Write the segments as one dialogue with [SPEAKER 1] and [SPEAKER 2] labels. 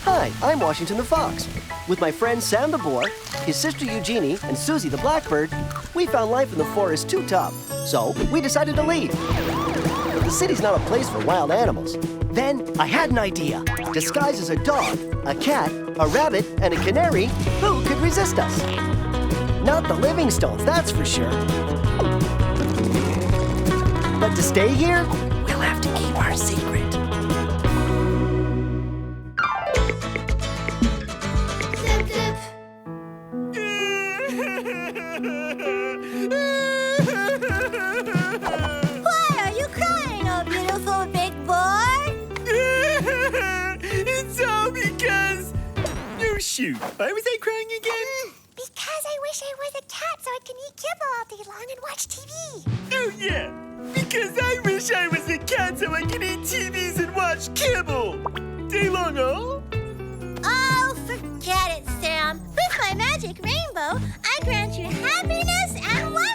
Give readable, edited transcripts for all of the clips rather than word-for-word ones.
[SPEAKER 1] Hi, I'm Washington the Fox. With my friend Sam the boar, his sister Eugénie, and Suzie the blackbird, we found life in the forest too tough. So we decided to leave. The city's not a place for wild animals. Then I had an idea. Disguised as a dog, a cat, a rabbit, and a canary, who could resist us? Not the Livingstones, that's for sure. But to stay here, we'll have to keep our secret.
[SPEAKER 2] Zip, zip.
[SPEAKER 3] Why are you crying, oh beautiful big boy?
[SPEAKER 4] It's all because... Oh, shoot. Why was I crying again?
[SPEAKER 3] Because I wish I was a cat so I can eat kibble all day long and watch TV.
[SPEAKER 4] Oh, yeah. Because I wish I was a cat so I could eat TVs and watch kibble. Day long, oh?
[SPEAKER 3] Oh, forget it, Sam. With my magic rainbow, I grant you happiness and wonder.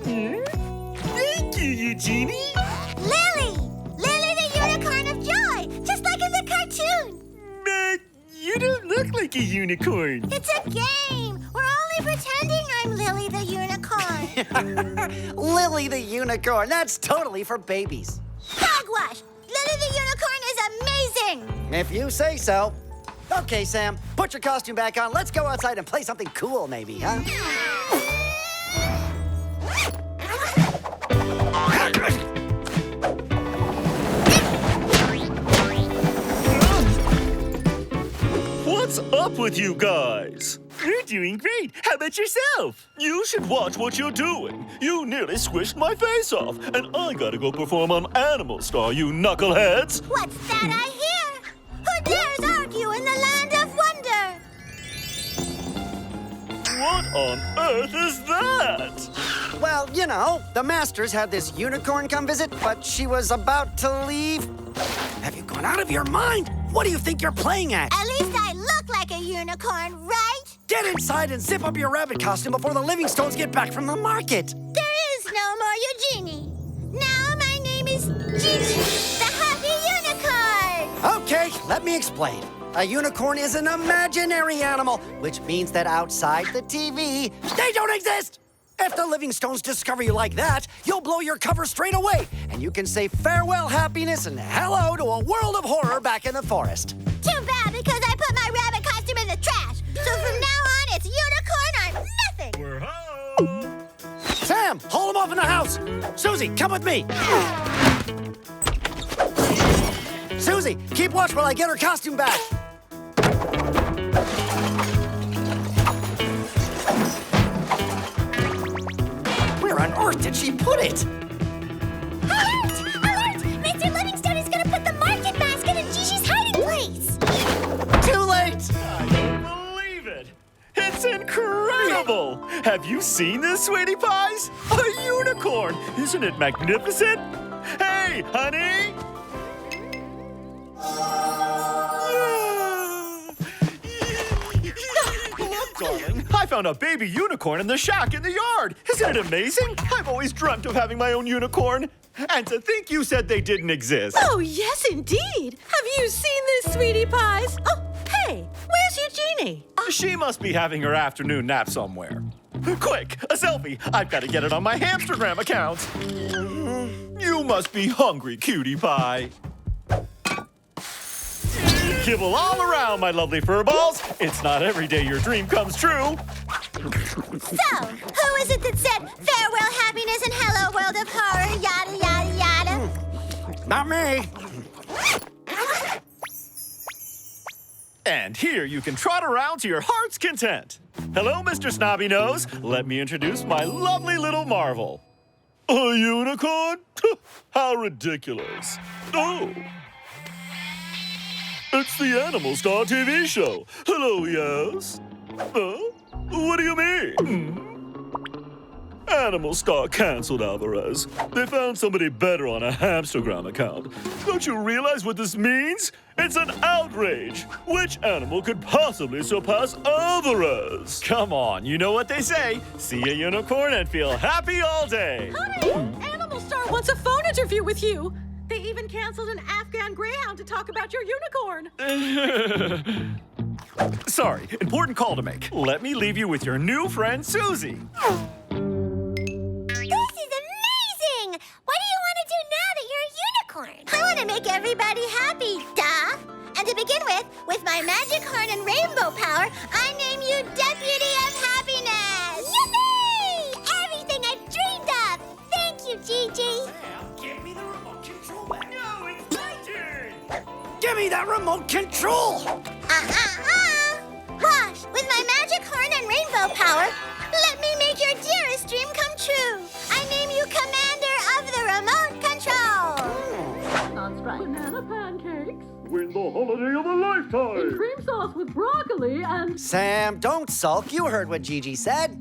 [SPEAKER 4] Thank you, Eugénie.
[SPEAKER 3] Lily! Lily the unicorn of joy, just like in the cartoon.
[SPEAKER 4] But you don't look like a unicorn.
[SPEAKER 3] It's a game. We're only pretending I'm Lily the unicorn.
[SPEAKER 1] Lily the unicorn, that's totally for babies.
[SPEAKER 3] Hogwash! Lily the unicorn is amazing!
[SPEAKER 1] If you say so. Okay, Sam, put your costume back on. Let's go outside and play something cool, maybe, huh?
[SPEAKER 4] What's up with you guys? You're doing great. How about yourself? You should watch what you're doing. You nearly squished my face off, and I gotta go perform on Animal Star, you knuckleheads.
[SPEAKER 3] What's that I hear? Who dares argue in the land of wonder?
[SPEAKER 4] What on earth is that?
[SPEAKER 1] Well, you know, the Masters had this unicorn come visit, but she was about to leave. Have you gone out of your mind? What do you think you're playing at?
[SPEAKER 3] At least I look like a unicorn, right?
[SPEAKER 1] Get inside and zip up your rabbit costume before the Livingstones get back from the market.
[SPEAKER 3] There is no more Eugénie. Now my name is Gigi, the happy unicorn.
[SPEAKER 1] Okay, let me explain. A unicorn is an imaginary animal, which means that outside the TV, they don't exist. If the Livingstones discover you like that, you'll blow your cover straight away, and you can say farewell happiness and hello to a world of horror back in the forest.
[SPEAKER 3] Too bad, because I put my rabbit costume in the trash. So from now on, it's unicorn or nothing.
[SPEAKER 4] We're home.
[SPEAKER 1] Sam, hold him off in the house. Suzie, come with me. Suzie, keep watch while I get her costume back. Where on earth did she put it?
[SPEAKER 3] Alert! Alert! Mr. Livingstone is going to put the market basket in Gigi's hiding place.
[SPEAKER 1] Too late.
[SPEAKER 4] I don't believe it. It's incredible. Have you seen this, sweetie pies? A unicorn. Isn't it magnificent? Hey, honey. Look, darling, I found a baby unicorn in the shack in the yard. Isn't it amazing? I've always dreamt of having my own unicorn. And to think you said they didn't exist.
[SPEAKER 5] Oh, yes, indeed. Have you seen this, sweetie pies? Oh, hey, where's Eugénie?
[SPEAKER 4] She must be having her afternoon nap somewhere. Quick, a selfie. I've got to get it on my Hamstergram account. You must be hungry, cutie pie. Kibble all around, my lovely fur balls. It's not every day your dream comes true.
[SPEAKER 3] So, who is it that said farewell happiness and hello world of horror, yada, yada, yada?
[SPEAKER 1] Not me.
[SPEAKER 4] And here you can trot around to your heart's content. Hello, Mr. Snobby Nose. Let me introduce my lovely little marvel. A unicorn? How ridiculous. Oh. It's the Animal Star TV show. Hello, yes. What do you mean? Animal Star canceled, Alvarez. They found somebody better on a Hamstergram account. Don't you realize what this means? It's an outrage. Which animal could possibly surpass Alvarez? Come on, you know what they say. See a unicorn and feel happy all day.
[SPEAKER 5] Honey, Animal Star wants a phone interview with you. They even canceled an Afghan Greyhound to talk about your unicorn.
[SPEAKER 6] Sorry, important call to make. Let me leave you with your new friend, Suzie.
[SPEAKER 3] This is amazing! What do you want to do now that you're a unicorn? I want to make everybody happy, duh! And to begin with my magic horn and rainbow power, I name you Deputy of Happiness! Yippee! Everything I've dreamed of! Thank you, Gigi!
[SPEAKER 6] Give me the remote control back. No, it's my turn. Give me that remote control.
[SPEAKER 3] Wash, with my magic horn and rainbow power, let me make your dearest dream come true. I name you Commander of the Remote Control.
[SPEAKER 5] Banana pancakes,
[SPEAKER 4] Win the holiday of a lifetime!
[SPEAKER 5] cream sauce with broccoli, and...
[SPEAKER 1] Sam, don't sulk. You heard what Gigi said.
[SPEAKER 3] With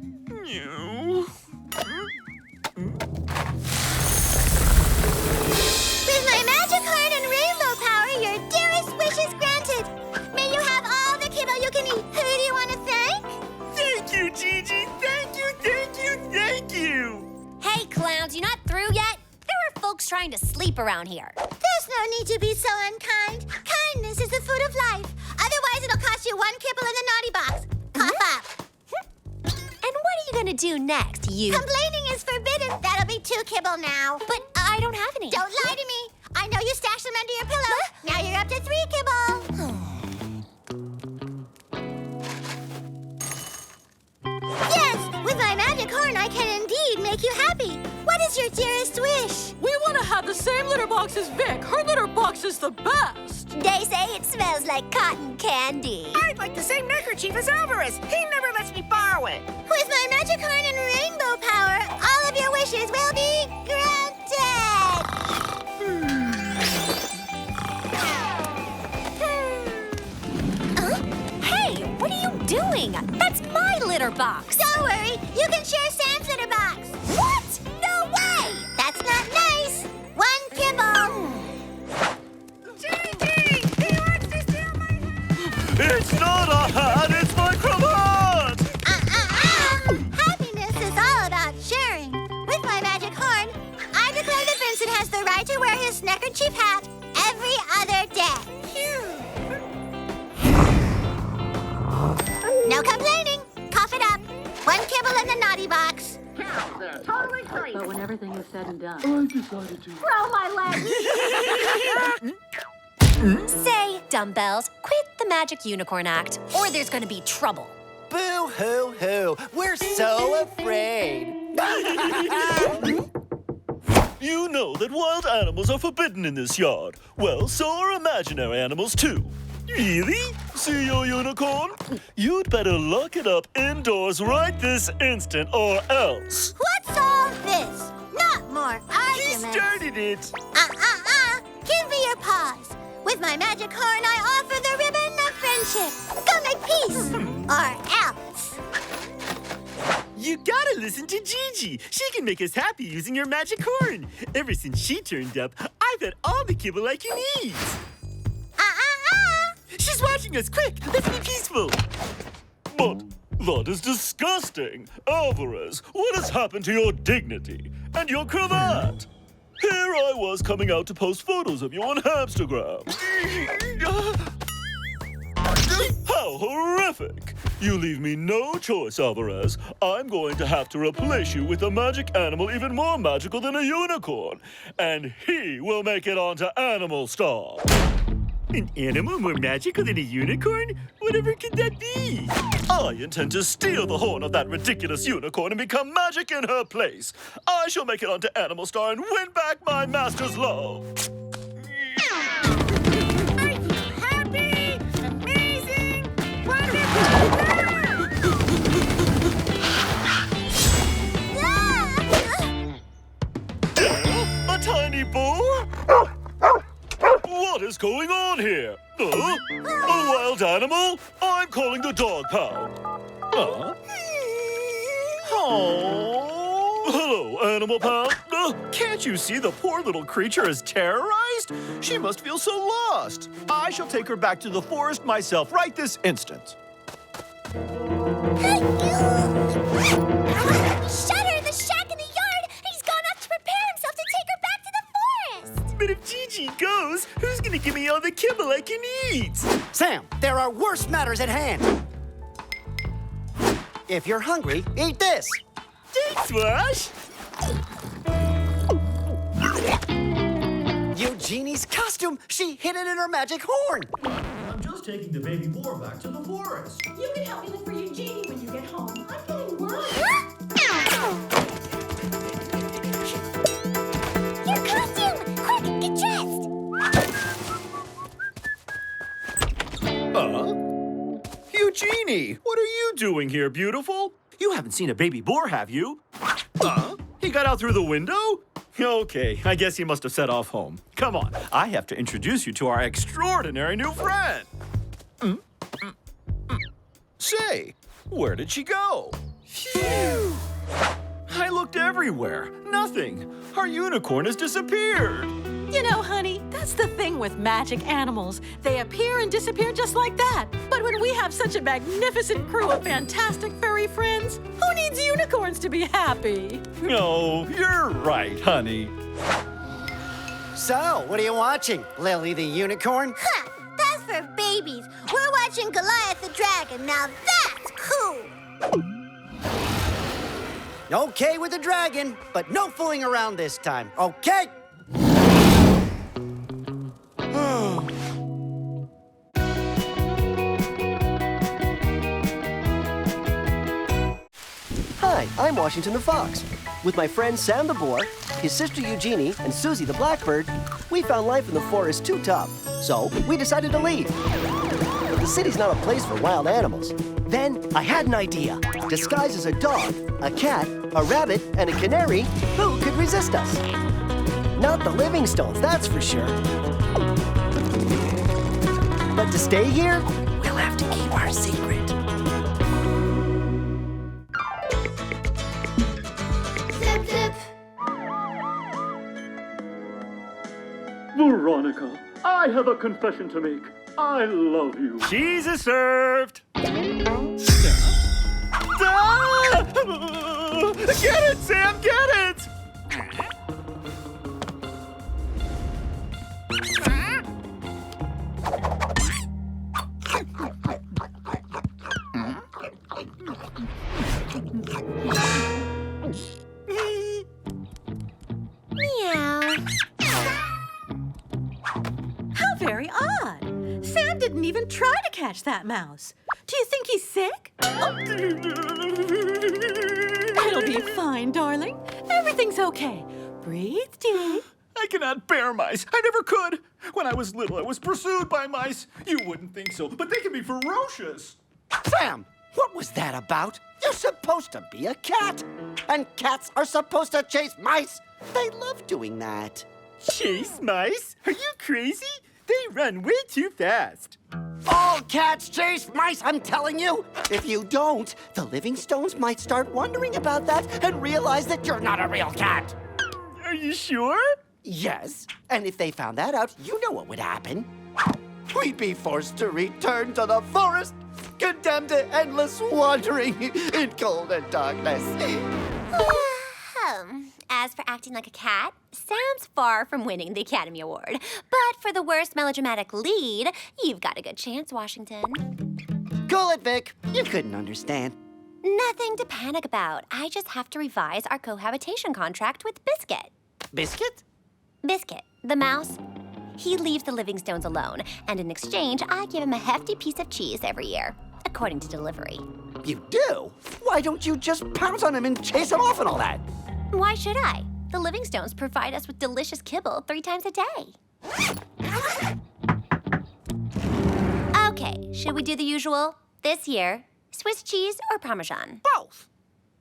[SPEAKER 3] my magic horn and rainbow power, your dearest wish is granted. May you have all the kibble you can eat. Who do you want to thank?
[SPEAKER 6] Thank you, Gigi. Thank you, thank you, thank you.
[SPEAKER 7] Hey, clowns, you not through yet? There are folks trying to sleep around here.
[SPEAKER 3] There's no need to be so unkind. Kindness is the food of life. Otherwise, it'll cost you 1 kibble in the naughty box. Cough up.
[SPEAKER 7] And what are you gonna do next, you?
[SPEAKER 3] Complaining is forbidden. That'll be 2 kibble now.
[SPEAKER 7] But I don't have any.
[SPEAKER 3] Don't lie to me. I know you stashed them under your pillow. Now you're up to 3 kibble. Yes, with my magic horn, I can indeed make you happy. What is your dearest wish?
[SPEAKER 5] We want to have the same litter box as Vic. Her litter box is the best.
[SPEAKER 3] They say it smells like cotton candy.
[SPEAKER 8] I'd like the same neckerchief as Alvarez. He never lets me borrow it.
[SPEAKER 3] With my magic horn and rainbow power, all of your wishes will be granted.
[SPEAKER 7] Hey, what are you doing? That's my litter box.
[SPEAKER 3] Don't worry, you can share Sam's litter box.
[SPEAKER 7] What? No way!
[SPEAKER 3] That's not nice. 1 kibble.
[SPEAKER 8] Gigi! He wants to steal my hat!
[SPEAKER 4] It's not a hat, it's my cravat!
[SPEAKER 3] Happiness is all about sharing. With my magic horn, I declare that Vincent has the right to wear his neckerchief hat every other day. No complaining. Cough it up. 1 kibble in the naughty box.
[SPEAKER 8] Totally free.
[SPEAKER 5] But when everything is said and done...
[SPEAKER 4] I decided to.
[SPEAKER 5] Throw my leg!
[SPEAKER 7] Say, dumbbells, quit the magic unicorn act, or there's gonna be trouble.
[SPEAKER 1] Boo-hoo-hoo. We're so afraid.
[SPEAKER 4] You know that wild animals are forbidden in this yard. Well, so are imaginary animals, too. Really? See your unicorn? You'd better lock it up indoors right this instant or else.
[SPEAKER 3] What's all this? Not more
[SPEAKER 6] He
[SPEAKER 3] arguments.
[SPEAKER 6] started it.
[SPEAKER 3] Give me your paws. With my magic horn, I offer the ribbon of friendship. Go make peace. Or else.
[SPEAKER 6] You gotta listen to Gigi. She can make us happy using your magic horn. Ever since she turned up, I've had all the kibble I can eat. She's watching us. Quick, let's be peaceful.
[SPEAKER 4] But that is disgusting. Alvarez, what has happened to your dignity and your cravat? Here I was coming out to post photos of you on Hamstergram. How horrific! You leave me no choice, Alvarez. I'm going to have to replace you with a magic animal even more magical than a unicorn. And he will make it onto Animal Star.
[SPEAKER 6] An animal more magical than a unicorn? Whatever could that be?
[SPEAKER 4] I intend to steal the horn of that ridiculous unicorn and become magic in her place. I shall make it onto Animal Star and win back my master's love.
[SPEAKER 8] Are you happy? Amazing? Wonderful?
[SPEAKER 4] A tiny boar? What is going on here? A wild animal? I'm calling the dog pound.
[SPEAKER 6] Oh.
[SPEAKER 4] Hello, Animal Pound.
[SPEAKER 6] Can't you see the poor little creature is terrorized? She must feel so lost. I shall take her back to the forest myself right this instant.
[SPEAKER 3] Shutter, the shack in the yard! He's gone off to prepare himself to take her back to the forest!
[SPEAKER 6] But if Gigi to give me all the kibble I can eat.
[SPEAKER 1] Sam, there are worse matters at hand. If you're hungry, eat this.
[SPEAKER 6] Thanks, Wash.
[SPEAKER 1] Eugenie's costume. She hid it in her magic horn.
[SPEAKER 9] I'm just taking the baby boar back to the forest.
[SPEAKER 5] You can help me look for Eugénie when you get home. I'm getting worried.
[SPEAKER 3] Your costume! Quick, get dressed!
[SPEAKER 6] Eugénie, what are you doing here, beautiful? You haven't seen a baby boar, have you? He got out through the window? Okay, I guess he must have set off home. Come on, I have to introduce you to our extraordinary new friend. Say, where did she go? Phew! I looked everywhere. Nothing. Our unicorn has disappeared.
[SPEAKER 5] You know, honey, that's the thing with magic animals. They appear and disappear just like that. But when we have such a magnificent crew of fantastic furry friends, who needs unicorns to be happy?
[SPEAKER 6] No, you're right, honey.
[SPEAKER 1] So, what are you watching? Lily the unicorn?
[SPEAKER 3] Ha! That's for babies. We're watching Goliath the dragon. Now that's cool.
[SPEAKER 1] Okay with the dragon, but no fooling around this time, okay? Hi, I'm Washington the Fox. With my friend Sam the boar, his sister Eugénie, and Suzie the blackbird, we found life in the forest too tough. So we decided to leave. The city's not a place for wild animals. Then I had an idea. Disguised as a dog, a cat, a rabbit, and a canary, who could resist us? Not the Livingstones, that's for sure. But to stay here, we'll have to keep our secret.
[SPEAKER 2] Zip, zip.
[SPEAKER 4] Veronica, I have a confession to make. I love you.
[SPEAKER 6] Cheese is served. Get it, Sam, get it!
[SPEAKER 3] Meow.
[SPEAKER 5] How very odd. Sam didn't even try to catch that mouse. Do you think he's sick? Oh. It'll be fine, darling. Everything's okay. Breathe deep.
[SPEAKER 6] I cannot bear mice. I never could. When I was little, I was pursued by mice. You wouldn't think so, but they can be ferocious.
[SPEAKER 1] Sam, what was that about? You're supposed to be a cat. And cats are supposed to chase mice. They love doing that.
[SPEAKER 6] Chase mice? Are you crazy? They run way too fast.
[SPEAKER 1] All cats chase mice, I'm telling you. If you don't, the Livingstones might start wondering about that and realize that you're not a real cat.
[SPEAKER 6] Are you sure?
[SPEAKER 1] Yes, and if they found that out, you know what would happen. We'd be forced to return to the forest, condemned to endless wandering in cold and darkness.
[SPEAKER 7] As for acting like a cat, Sam's far from winning the Academy Award. But for the worst melodramatic lead, you've got a good chance, Washington.
[SPEAKER 1] Cool it, Vic. You couldn't understand.
[SPEAKER 7] Nothing to panic about. I just have to revise our cohabitation contract with Biscuit.
[SPEAKER 1] Biscuit?
[SPEAKER 7] Biscuit, the mouse. He leaves the Livingstones alone, and in exchange, I give him a hefty piece of cheese every year, according to delivery.
[SPEAKER 1] You do? Why don't you just pounce on him and chase him off and all that?
[SPEAKER 7] Why should I? The Livingstones provide us with delicious kibble 3 times a day. Okay, should we do the usual? This year, Swiss cheese or Parmesan?
[SPEAKER 8] Both.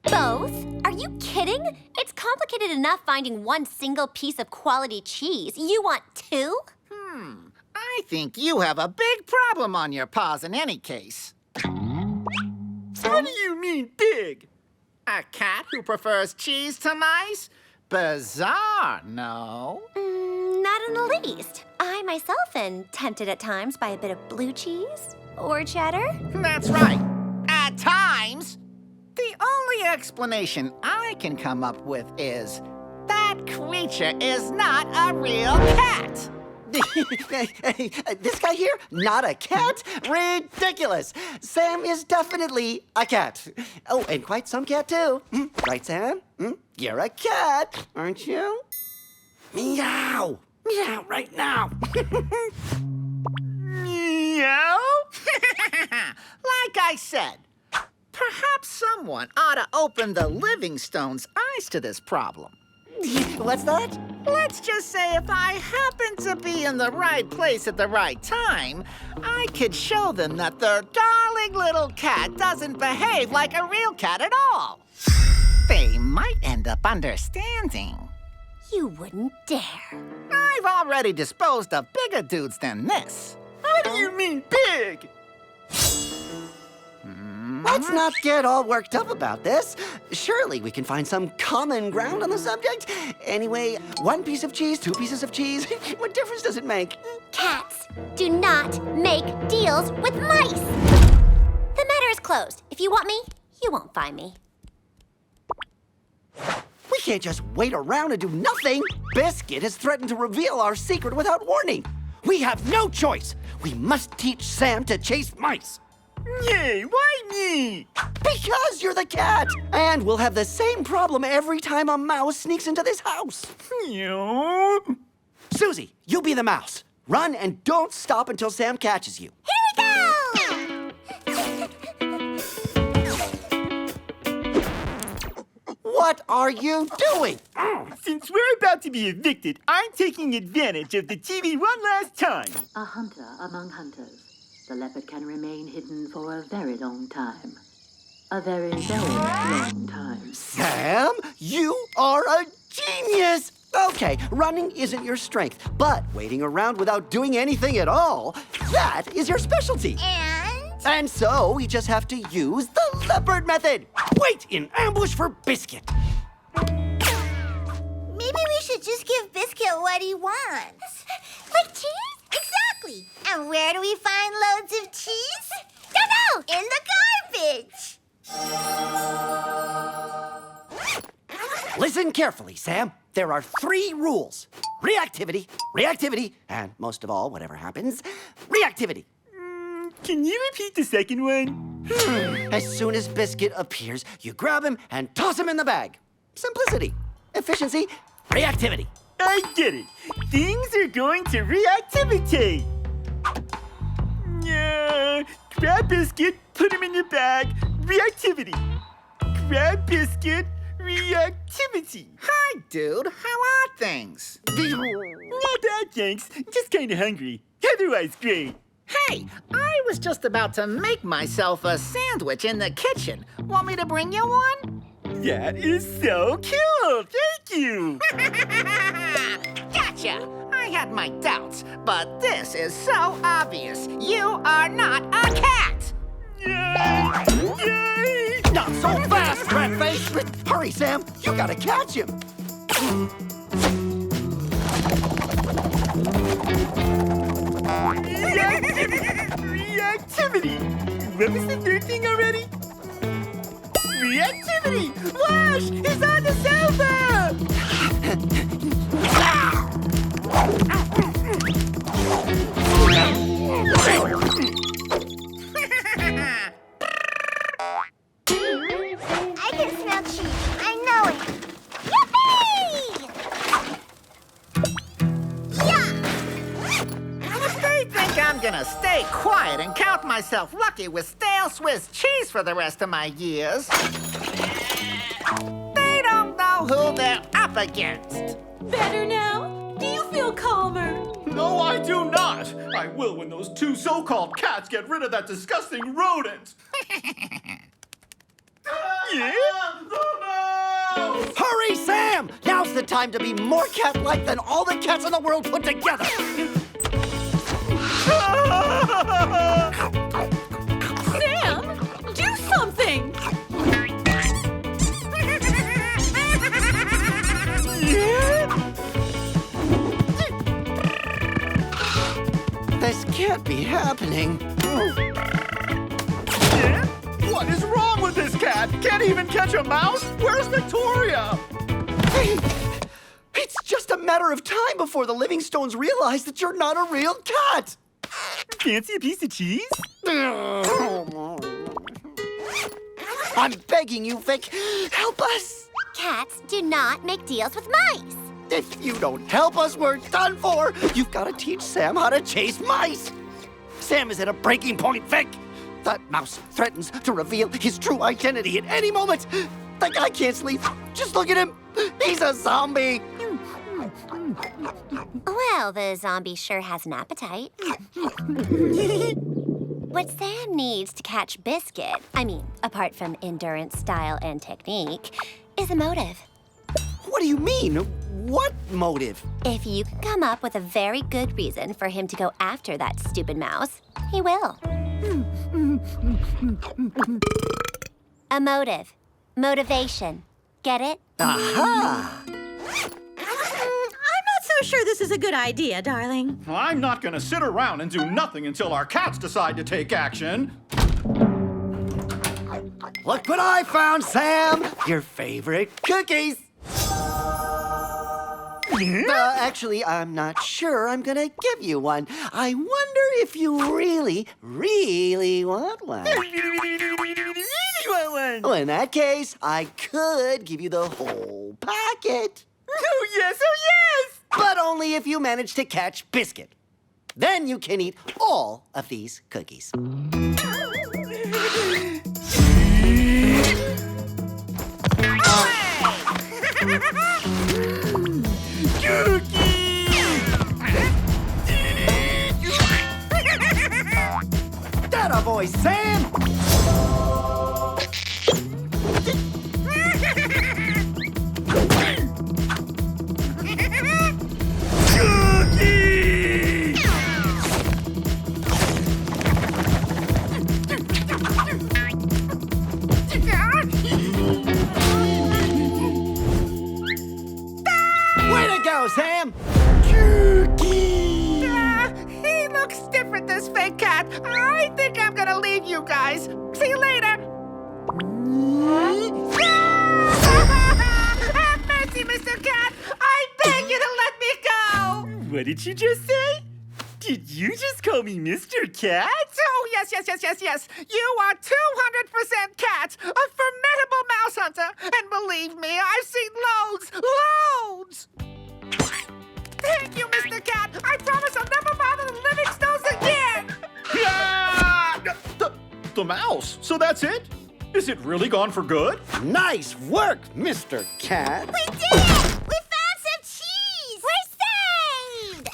[SPEAKER 7] Both? Are you kidding? It's complicated enough finding one single piece of quality cheese. You want 2?
[SPEAKER 8] I think you have a big problem on your paws in any case.
[SPEAKER 6] What do you mean, big?
[SPEAKER 8] A cat who prefers cheese to mice? Bizarre, no?
[SPEAKER 7] Not in the least. I myself am tempted at times by a bit of blue cheese or cheddar.
[SPEAKER 8] That's right. At times. The only explanation I can come up with is that creature is not a real cat.
[SPEAKER 1] This guy here, not a cat? Ridiculous. Sam is definitely a cat. Oh, and quite some cat, too. Right, Sam? You're a cat, aren't you? Meow. Meow right now.
[SPEAKER 8] Meow? Like I said, perhaps someone ought to open the Livingstone's eyes to this problem.
[SPEAKER 1] What's that?
[SPEAKER 8] Let's just say if I happen to be in the right place at the right time, I could show them that their darling little cat doesn't behave like a real cat at all. They might end up understanding.
[SPEAKER 7] You wouldn't dare.
[SPEAKER 8] I've already disposed of bigger dudes than this.
[SPEAKER 6] What do you mean big?
[SPEAKER 1] Let's not get all worked up about this. Surely we can find some common ground on the subject. Anyway, 1 piece of cheese, 2 pieces of cheese. What difference does it make?
[SPEAKER 7] Cats do not make deals with mice. The matter is closed. If you want me, you won't find me.
[SPEAKER 1] We can't just wait around and do nothing. Biscuit has threatened to reveal our secret without warning. We have no choice. We must teach Sam to chase mice.
[SPEAKER 6] Yay, why me?
[SPEAKER 1] Because you're the cat. And we'll have the same problem every time a mouse sneaks into this house. Suzie, you be the mouse. Run and don't stop until Sam catches you.
[SPEAKER 3] Here we go!
[SPEAKER 1] What are you doing?
[SPEAKER 6] Since we're about to be evicted, I'm taking advantage of the TV one last time.
[SPEAKER 10] A hunter among hunters. The leopard can remain hidden for a very long time. A very, very long time.
[SPEAKER 1] Sam, you are a genius! Okay, running isn't your strength, but waiting around without doing anything at all, that is your specialty. And so we just have to use the leopard method. Wait in ambush for Biscuit.
[SPEAKER 3] Maybe we should just give Biscuit what he wants. Like cheese? Exactly. And where do we find loads of cheese? Don't know! In the garbage!
[SPEAKER 1] Listen carefully, Sam. There are 3 rules. Reactivity, reactivity, and most of all, whatever happens, reactivity.
[SPEAKER 6] Can you repeat the second one?
[SPEAKER 1] As soon as Biscuit appears, you grab him and toss him in the bag. Simplicity, efficiency, reactivity.
[SPEAKER 6] I get it. Things are going to reactivate. Yeah. Grab Biscuit, put him in the bag, reactivity. Grab Biscuit, reactivity.
[SPEAKER 8] Hi, dude. How are things?
[SPEAKER 6] Not bad, thanks. Just kind of hungry. Otherwise, great.
[SPEAKER 8] Hey, I was just about to make myself a sandwich in the kitchen. Want me to bring you one?
[SPEAKER 6] That is so cool. Thank you.
[SPEAKER 8] Gotcha. I had my doubts, but this is so obvious. You are not a cat.
[SPEAKER 6] Yay! Yay!
[SPEAKER 1] Not so fast, rat-face! Hurry, Sam. You gotta catch him.
[SPEAKER 6] Reactivity! What was the third thing already? Reactivity! Wash! It's on the sofa!
[SPEAKER 3] I can smell cheese. I know it. Yippee! Yeah!
[SPEAKER 8] They think I'm gonna stay quiet and count myself lucky with stale Swiss cheese for the rest of my years. They don't know who they're up against.
[SPEAKER 5] Better now? Do you feel calmer?
[SPEAKER 6] No, I do not! I will when those 2 so-called cats get rid of that disgusting rodent! Yeah? Oh, no!
[SPEAKER 1] Hurry, Sam! Now's the time to be more cat-like than all the cats in the world put together.
[SPEAKER 5] Sam, do something!
[SPEAKER 1] This can't be happening.
[SPEAKER 6] Yeah? What is wrong with this cat? Can't even catch a mouse? Where's Victoria?
[SPEAKER 1] It's just a a matter of time before the Livingstones realize that you're not a real cat.
[SPEAKER 6] Fancy a piece of cheese?
[SPEAKER 1] I'm begging you, Vic, help us.
[SPEAKER 3] Cats do not make deals with mice.
[SPEAKER 1] If you don't help us, we're done for. You've got to teach Sam how to chase mice. Sam is at a breaking point, Vic. That mouse threatens to reveal his true identity at any moment. The guy can't sleep. Just look at him. He's a zombie.
[SPEAKER 3] Well, the zombie sure has an appetite. What Sam needs to catch Biscuit, apart from endurance, style, and technique, is a motive.
[SPEAKER 1] What do you mean? What motive?
[SPEAKER 3] If you can come up with a very good reason for him to go after that stupid mouse, he will. A motive. Motivation. Get it?
[SPEAKER 1] Aha!
[SPEAKER 5] I'm not so sure this is a good idea, darling.
[SPEAKER 6] I'm not gonna sit around and do nothing until our cats decide to take action.
[SPEAKER 1] Look what I found, Sam! Your favorite cookies! Actually, I'm not sure I'm gonna give you one. I wonder if you really, really want one. Well, in that case, I could give you the whole packet.
[SPEAKER 8] Oh, yes, oh, yes!
[SPEAKER 1] But only if you manage to catch Biscuit. Then you can eat all of these cookies. That a boy, Sam! Way to go, Sam!
[SPEAKER 8] He looks different, this fake cat. I think I'm gonna leave you guys. See you later. Have mercy, Mr. Cat. I beg you to let me go.
[SPEAKER 6] What did you just say? Did you just call me Mr. Cat?
[SPEAKER 8] Oh, yes. You are 200% cat, a formidable mouse hunter. And believe me, I've seen loads. Thank you, Mr. Cat. I promise I'll never bother the Livingstones again.
[SPEAKER 6] The mouse. So that's it? Is it really gone for good?
[SPEAKER 1] Nice work, Mr. Cat.
[SPEAKER 3] We did it! We found some cheese! We're saved!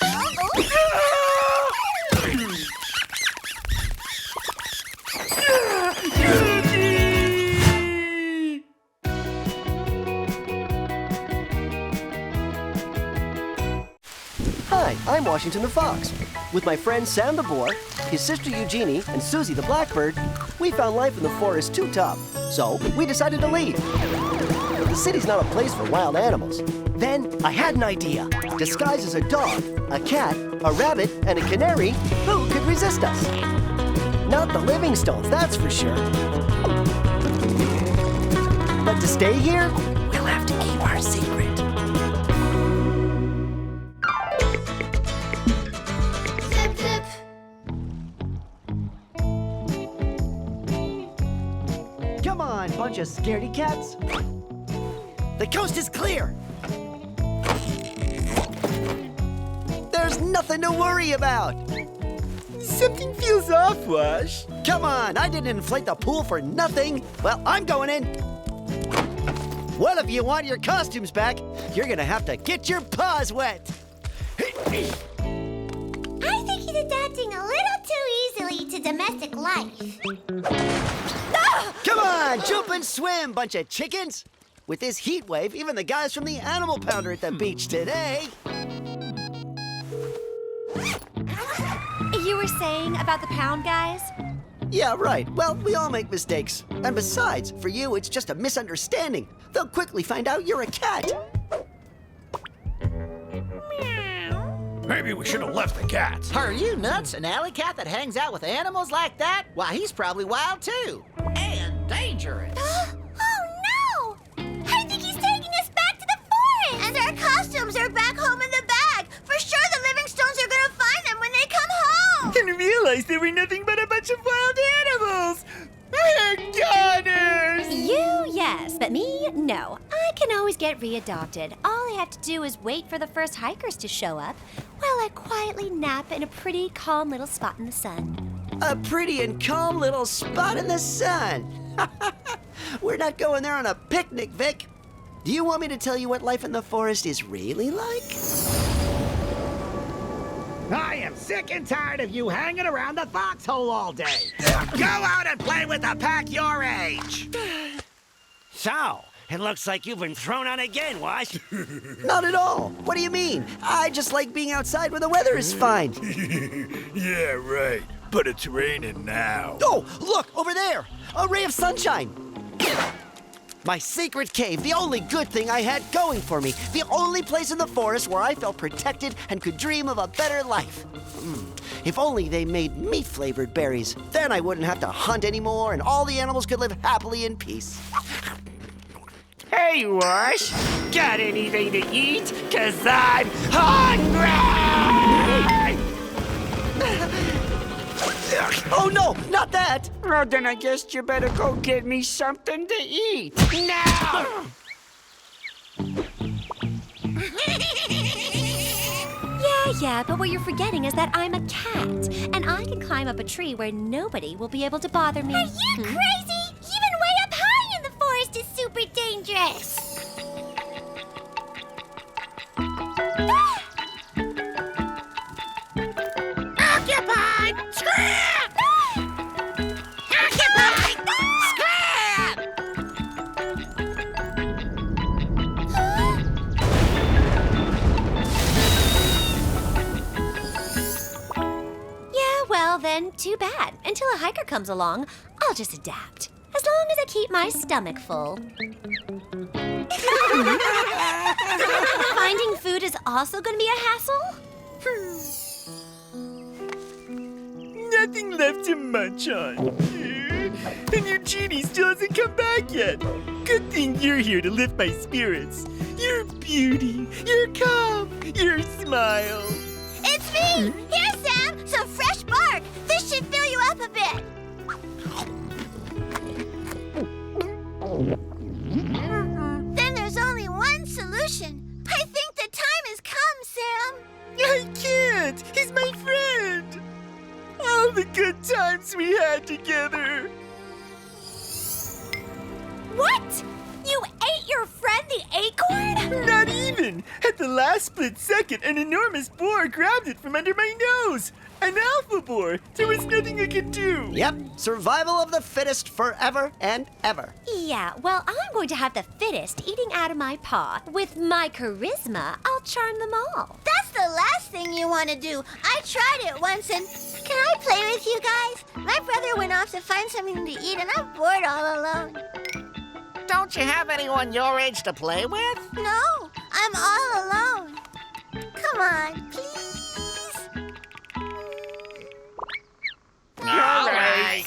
[SPEAKER 1] Hi, I'm Washington the Fox. With my friend Sam the boar, his sister Eugénie, and Suzie the blackbird, we found life in the forest too tough. So we decided to leave. The city's not a place for wild animals. Then I had an idea. Disguised as a dog, a cat, a rabbit, and a canary, who could resist us? Not the Livingstones, that's for sure. But to stay here, we'll have to keep our secret.
[SPEAKER 2] Zip, zip.
[SPEAKER 1] Come on, bunch of scaredy cats. The coast is clear. There's nothing to worry about.
[SPEAKER 6] Something feels off, Wash.
[SPEAKER 1] Come on, I didn't inflate the pool for nothing. Well, I'm going in. Well, if you want your costumes back, you're gonna have to get your paws wet.
[SPEAKER 3] I think he's adapting a little too easily to domestic life.
[SPEAKER 1] Come on, jump and swim, bunch of chickens. With this heat wave, even the guys from the Animal Pounder at the beach today.
[SPEAKER 7] You were saying about the pound guys?
[SPEAKER 1] Yeah, right. Well, we all make mistakes. And besides, for you, it's just a misunderstanding. They'll quickly find out you're a cat.
[SPEAKER 6] Maybe we should have left the cats.
[SPEAKER 8] Are you nuts? An alley cat that hangs out with animals like that? Why, he's probably wild too. And dangerous.
[SPEAKER 3] Oh no! I think he's taking us back to the forest! And our costumes are back home
[SPEAKER 6] realized they were nothing but a bunch of wild animals. We're goners!
[SPEAKER 7] You, yes, but me, no. I can always get readopted. All I have to do is wait for the first hikers to show up while I quietly nap in a pretty, calm little spot in the sun.
[SPEAKER 1] A pretty and calm little spot in the sun. We're not going there on a picnic, Vic. Do you want me to tell you what life in the forest is really like?
[SPEAKER 8] I am sick and tired of you hanging around the foxhole all day. Go out and play with the pack your age.
[SPEAKER 11] So, it looks like you've been thrown out again, Wash.
[SPEAKER 1] Not at all. What do you mean? I just like being outside when the weather is fine.
[SPEAKER 4] Yeah, right. But it's raining now.
[SPEAKER 1] Oh, look, over there. A ray of sunshine. My secret cave, the only good thing I had going for me. The only place in the forest where I felt protected and could dream of a better life. If only they made meat-flavored berries. Then I wouldn't have to hunt anymore and all the animals could live happily in peace.
[SPEAKER 11] Hey, Wash. Got anything to eat? 'Cause I'm hungry!
[SPEAKER 1] Oh, no, not that.
[SPEAKER 11] Well, then I guess you better go get me something to eat. Now!
[SPEAKER 7] Yeah, but what you're forgetting is that I'm a cat, and I can climb up a tree where nobody will be able to bother me.
[SPEAKER 3] Are you crazy? Even way up high in the forest is super dangerous.
[SPEAKER 8] Occupied! Scram! Occupied! Scram!
[SPEAKER 7] Yeah, well then, too bad. Until a hiker comes along, I'll just adapt. As long as I keep my stomach full. Finding food is also going to be a hassle?
[SPEAKER 6] Nothing left to munch on. And Eugénie still hasn't come back yet. Good thing you're here to lift my spirits. Your beauty, your calm, your smile.
[SPEAKER 3] It's me! Here, Sam! Some fresh bark! This should fill you up a bit. Then there's only one solution. I think the time has come, Sam.
[SPEAKER 6] I can't! He's my friend! All the good times we had together.
[SPEAKER 7] What? You ate your friend the acorn?
[SPEAKER 6] Not even! At the last split second, an enormous boar grabbed it from under my nose! An alpha boar! There was nothing I could do!
[SPEAKER 1] Yep, survival of the fittest forever and ever.
[SPEAKER 7] Yeah, well, I'm going to have the fittest eating out of my paw. With my charisma, I'll charm them all.
[SPEAKER 3] That's the last thing you want to do. I tried it once and... Can I play with you guys? My brother went off to find something to eat and I'm bored all alone.
[SPEAKER 8] Don't you have anyone your age to play with?
[SPEAKER 3] No, I'm all alone. Come on, please.
[SPEAKER 8] All right.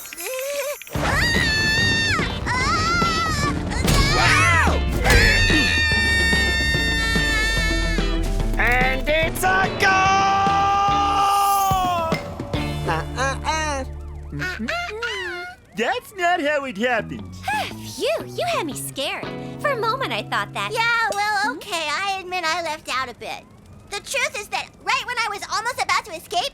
[SPEAKER 11] And it's a go!
[SPEAKER 6] That's not how it happened.
[SPEAKER 7] Phew, you had me scared. For a moment, I thought that...
[SPEAKER 3] Yeah, well, okay, I admit I left out a bit. The truth is that right when I was almost about to escape...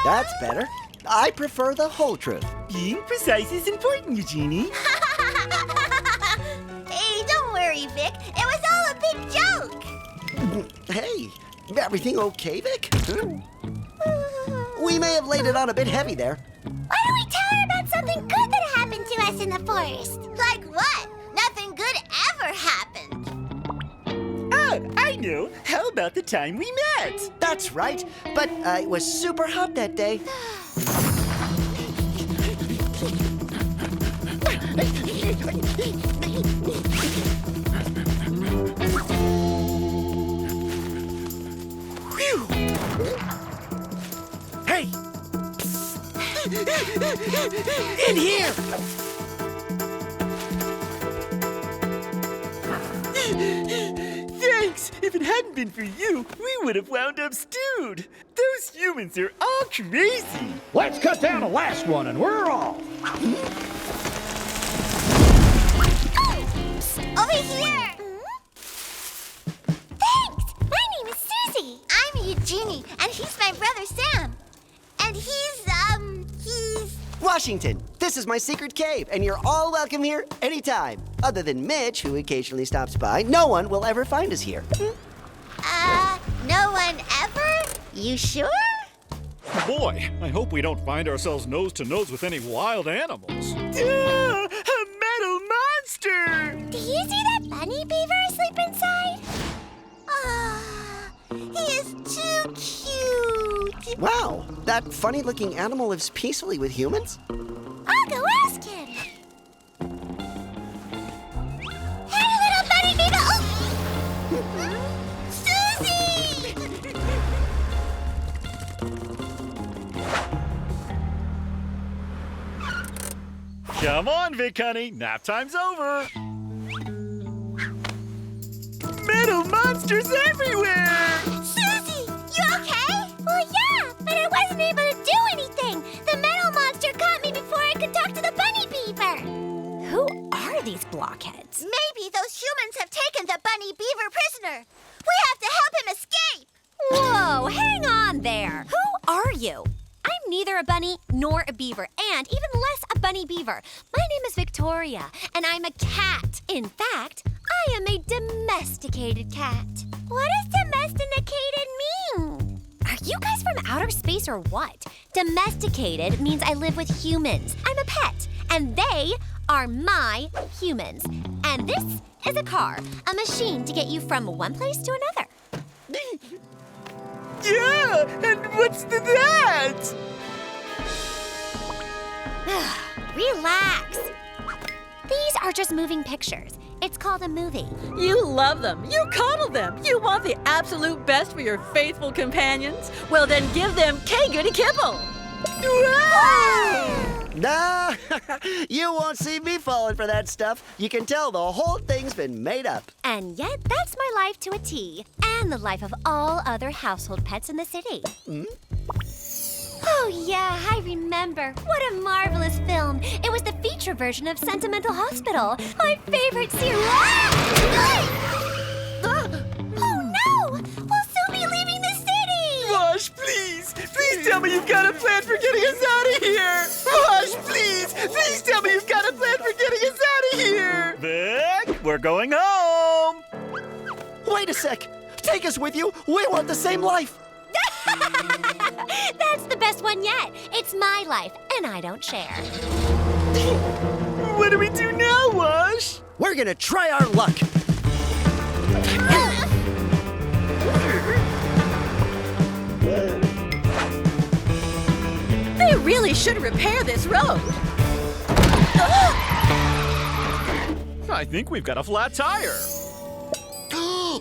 [SPEAKER 1] That's better. I prefer the whole truth.
[SPEAKER 6] Being precise is important, Eugénie.
[SPEAKER 3] Hey, don't worry, Vic. It was all a big joke.
[SPEAKER 1] Hey, everything okay, Vic? We may have laid it on a bit heavy there.
[SPEAKER 3] Why don't we tell her about something good that happened to us in the forest? Like what? Nothing good ever happened.
[SPEAKER 6] Oh, I know. How about the time we met?
[SPEAKER 1] That's right, but it was super hot that day.
[SPEAKER 6] Phew. Hey!
[SPEAKER 1] In here!
[SPEAKER 6] if it hadn't been for you, we would have wound up stewed. Those humans are all crazy.
[SPEAKER 11] Let's cut down the last one and we're off.
[SPEAKER 3] Over here! Thanks! My name is Suzie. I'm Eugénie, and he's my brother Sam. And he's...
[SPEAKER 1] Washington, this is my secret cave, and you're all welcome here anytime. Other than Mitch, who occasionally stops by, no one will ever find us here.
[SPEAKER 3] No one ever? You sure?
[SPEAKER 6] Boy, I hope we don't find ourselves nose to nose with any wild animals. A metal monster!
[SPEAKER 3] Do you see that bunny beaver asleep inside? He is too cute.
[SPEAKER 1] Wow, that funny-looking animal lives peacefully with humans?
[SPEAKER 3] I'll go ask him. Hey, little bunny beaver! Oh. Suzie!
[SPEAKER 6] Come on, Vic, honey. Nap time's over. Metal monsters everywhere!
[SPEAKER 3] Suzie, you okay? Well, yeah, but I wasn't able to do anything. The metal monster caught me before I could talk to the bunny beaver.
[SPEAKER 7] Who are these blockheads?
[SPEAKER 3] Maybe those humans have taken the bunny beaver prisoner. We have to help him escape.
[SPEAKER 7] Whoa, hang on there. Who are you? I'm neither a bunny nor a beaver, and even less a bunny beaver. My name is Victoria, and I'm a cat. In fact, I am a domesticated cat.
[SPEAKER 3] What does domesticated mean?
[SPEAKER 7] Are you guys from outer space or what? Domesticated means I live with humans. I'm a pet, and they are my humans. And this is a car, a machine to get you from one place to another.
[SPEAKER 6] Yeah, and what's that?
[SPEAKER 7] Relax. These are just moving pictures. It's called a movie.
[SPEAKER 5] You love them. You coddle them. You want the absolute best for your faithful companions. Well, then give them K-Goody Kibble.
[SPEAKER 1] Nah, you won't see me falling for that stuff. You can tell the whole thing's been made up.
[SPEAKER 7] And yet, that's my life to a T, and the life of all other household pets in the city. Oh, yeah, I remember. What a marvelous film. It was the feature version of Sentimental Hospital, my favorite series. Oh, no! We'll soon be leaving the city!
[SPEAKER 6] Wash, please! Please tell me you've got a plan for getting us out of here! Wash, please! Please tell me you've got a plan for getting us out of here! Vic, we're going home!
[SPEAKER 1] Wait a sec. Take us with you. We want the same life.
[SPEAKER 7] That's the best one yet. It's my life, and I don't share.
[SPEAKER 6] What do we do now, Wash?
[SPEAKER 1] We're gonna try our luck.
[SPEAKER 5] They really should repair this road.
[SPEAKER 6] I think we've got a flat tire.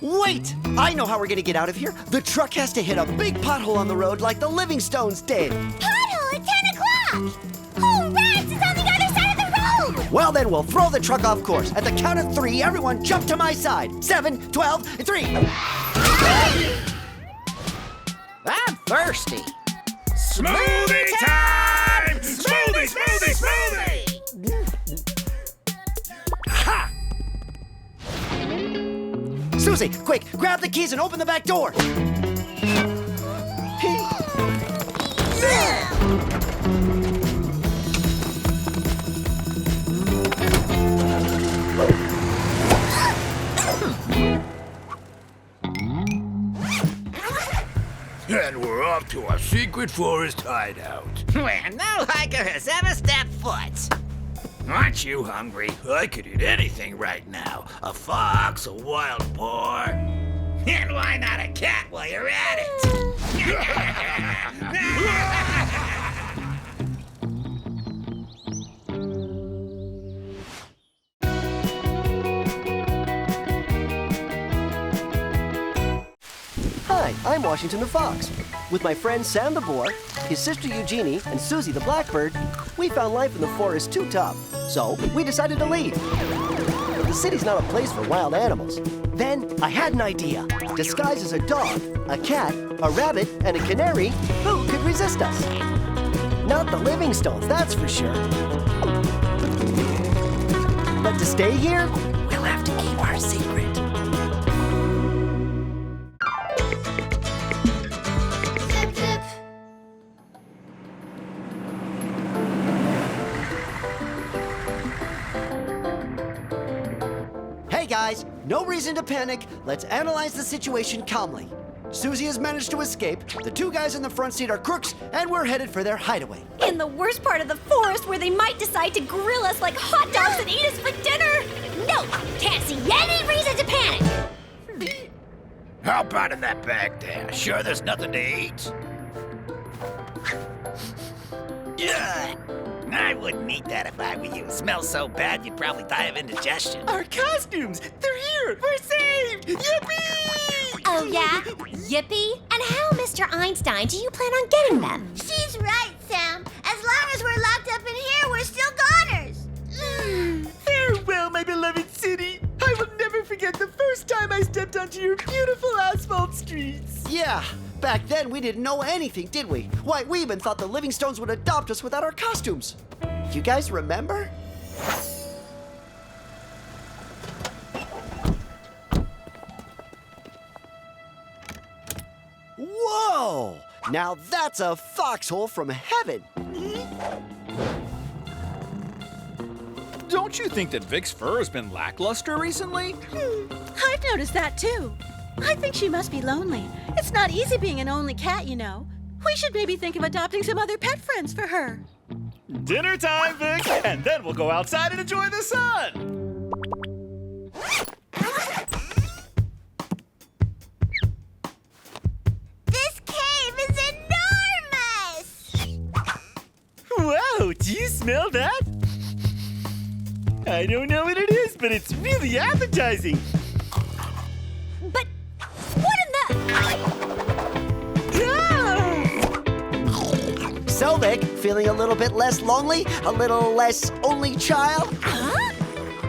[SPEAKER 1] Wait! I know how we're gonna get out of here. The truck has to hit a big pothole on the road like the Livingstones did.
[SPEAKER 3] Pothole at 10 o'clock! Oh, rats! It's on the other side of the road!
[SPEAKER 1] Well, then we'll throw the truck off course. At the count of 3, everyone jump to my side. 7, 12, 3.
[SPEAKER 8] I'm thirsty.
[SPEAKER 6] Smoothie time! Smoothie, smoothie, smoothie!
[SPEAKER 1] Ha! Suzie, quick, grab the keys and open the back door.
[SPEAKER 11] And we're off to our secret forest hideout.
[SPEAKER 8] Where no hiker has ever stepped foot.
[SPEAKER 11] Aren't you hungry? I could eat anything right now. A fox, a wild boar.
[SPEAKER 8] And why not a cat while you're at it?
[SPEAKER 1] Hi, I'm Washington the Fox. With my friend Sam the boar, his sister Eugénie, and Suzie the blackbird, we found life in the forest too tough. So we decided to leave. The city's not a place for wild animals. Then I had an idea. Disguised as a dog, a cat, a rabbit, and a canary, who could resist us? Not the Livingstones, that's for sure. But to stay here, we'll have to keep our secret.
[SPEAKER 2] Zip, zip.
[SPEAKER 1] Hey guys, no reason to panic. Let's analyze the situation calmly. Suzie has managed to escape, the two guys in the front seat are crooks, and we're headed for their hideaway.
[SPEAKER 7] In the worst part of the forest where they might decide to grill us like hot dogs and eat us for dinner. No, can't see any reason to panic.
[SPEAKER 11] How about in that bag there? Sure there's nothing to eat? Yeah. I wouldn't eat that if I were you. It smells so bad you'd probably die of indigestion.
[SPEAKER 6] Our costumes! They're here! We're saved! Yippee!
[SPEAKER 7] Oh yeah? Yippee? And how, Mr. Einstein, do you plan on getting them?
[SPEAKER 3] She's right, Sam. As long as we're locked up in here, we're still goners.
[SPEAKER 6] Farewell, my beloved city! I will never forget the first time I stepped onto your beautiful asphalt streets.
[SPEAKER 1] Yeah, back then we didn't know anything, did we? Why, we even thought the Livingstones would adopt us without our costumes. You guys remember? Whoa! Now that's a foxhole from heaven.
[SPEAKER 6] Don't you think that Vic's fur has been lackluster recently?
[SPEAKER 5] I've noticed that too. I think she must be lonely. It's not easy being an only cat, you know. We should maybe think of adopting some other pet friends for her.
[SPEAKER 6] Dinner time, Vic, and then we'll go outside and enjoy the sun.
[SPEAKER 3] This cave is enormous!
[SPEAKER 6] Wow, do you smell that? I don't know what it is, but it's really appetizing.
[SPEAKER 7] But what in the...
[SPEAKER 1] So, Vic, feeling a little bit less lonely? A little less only child?
[SPEAKER 7] Huh?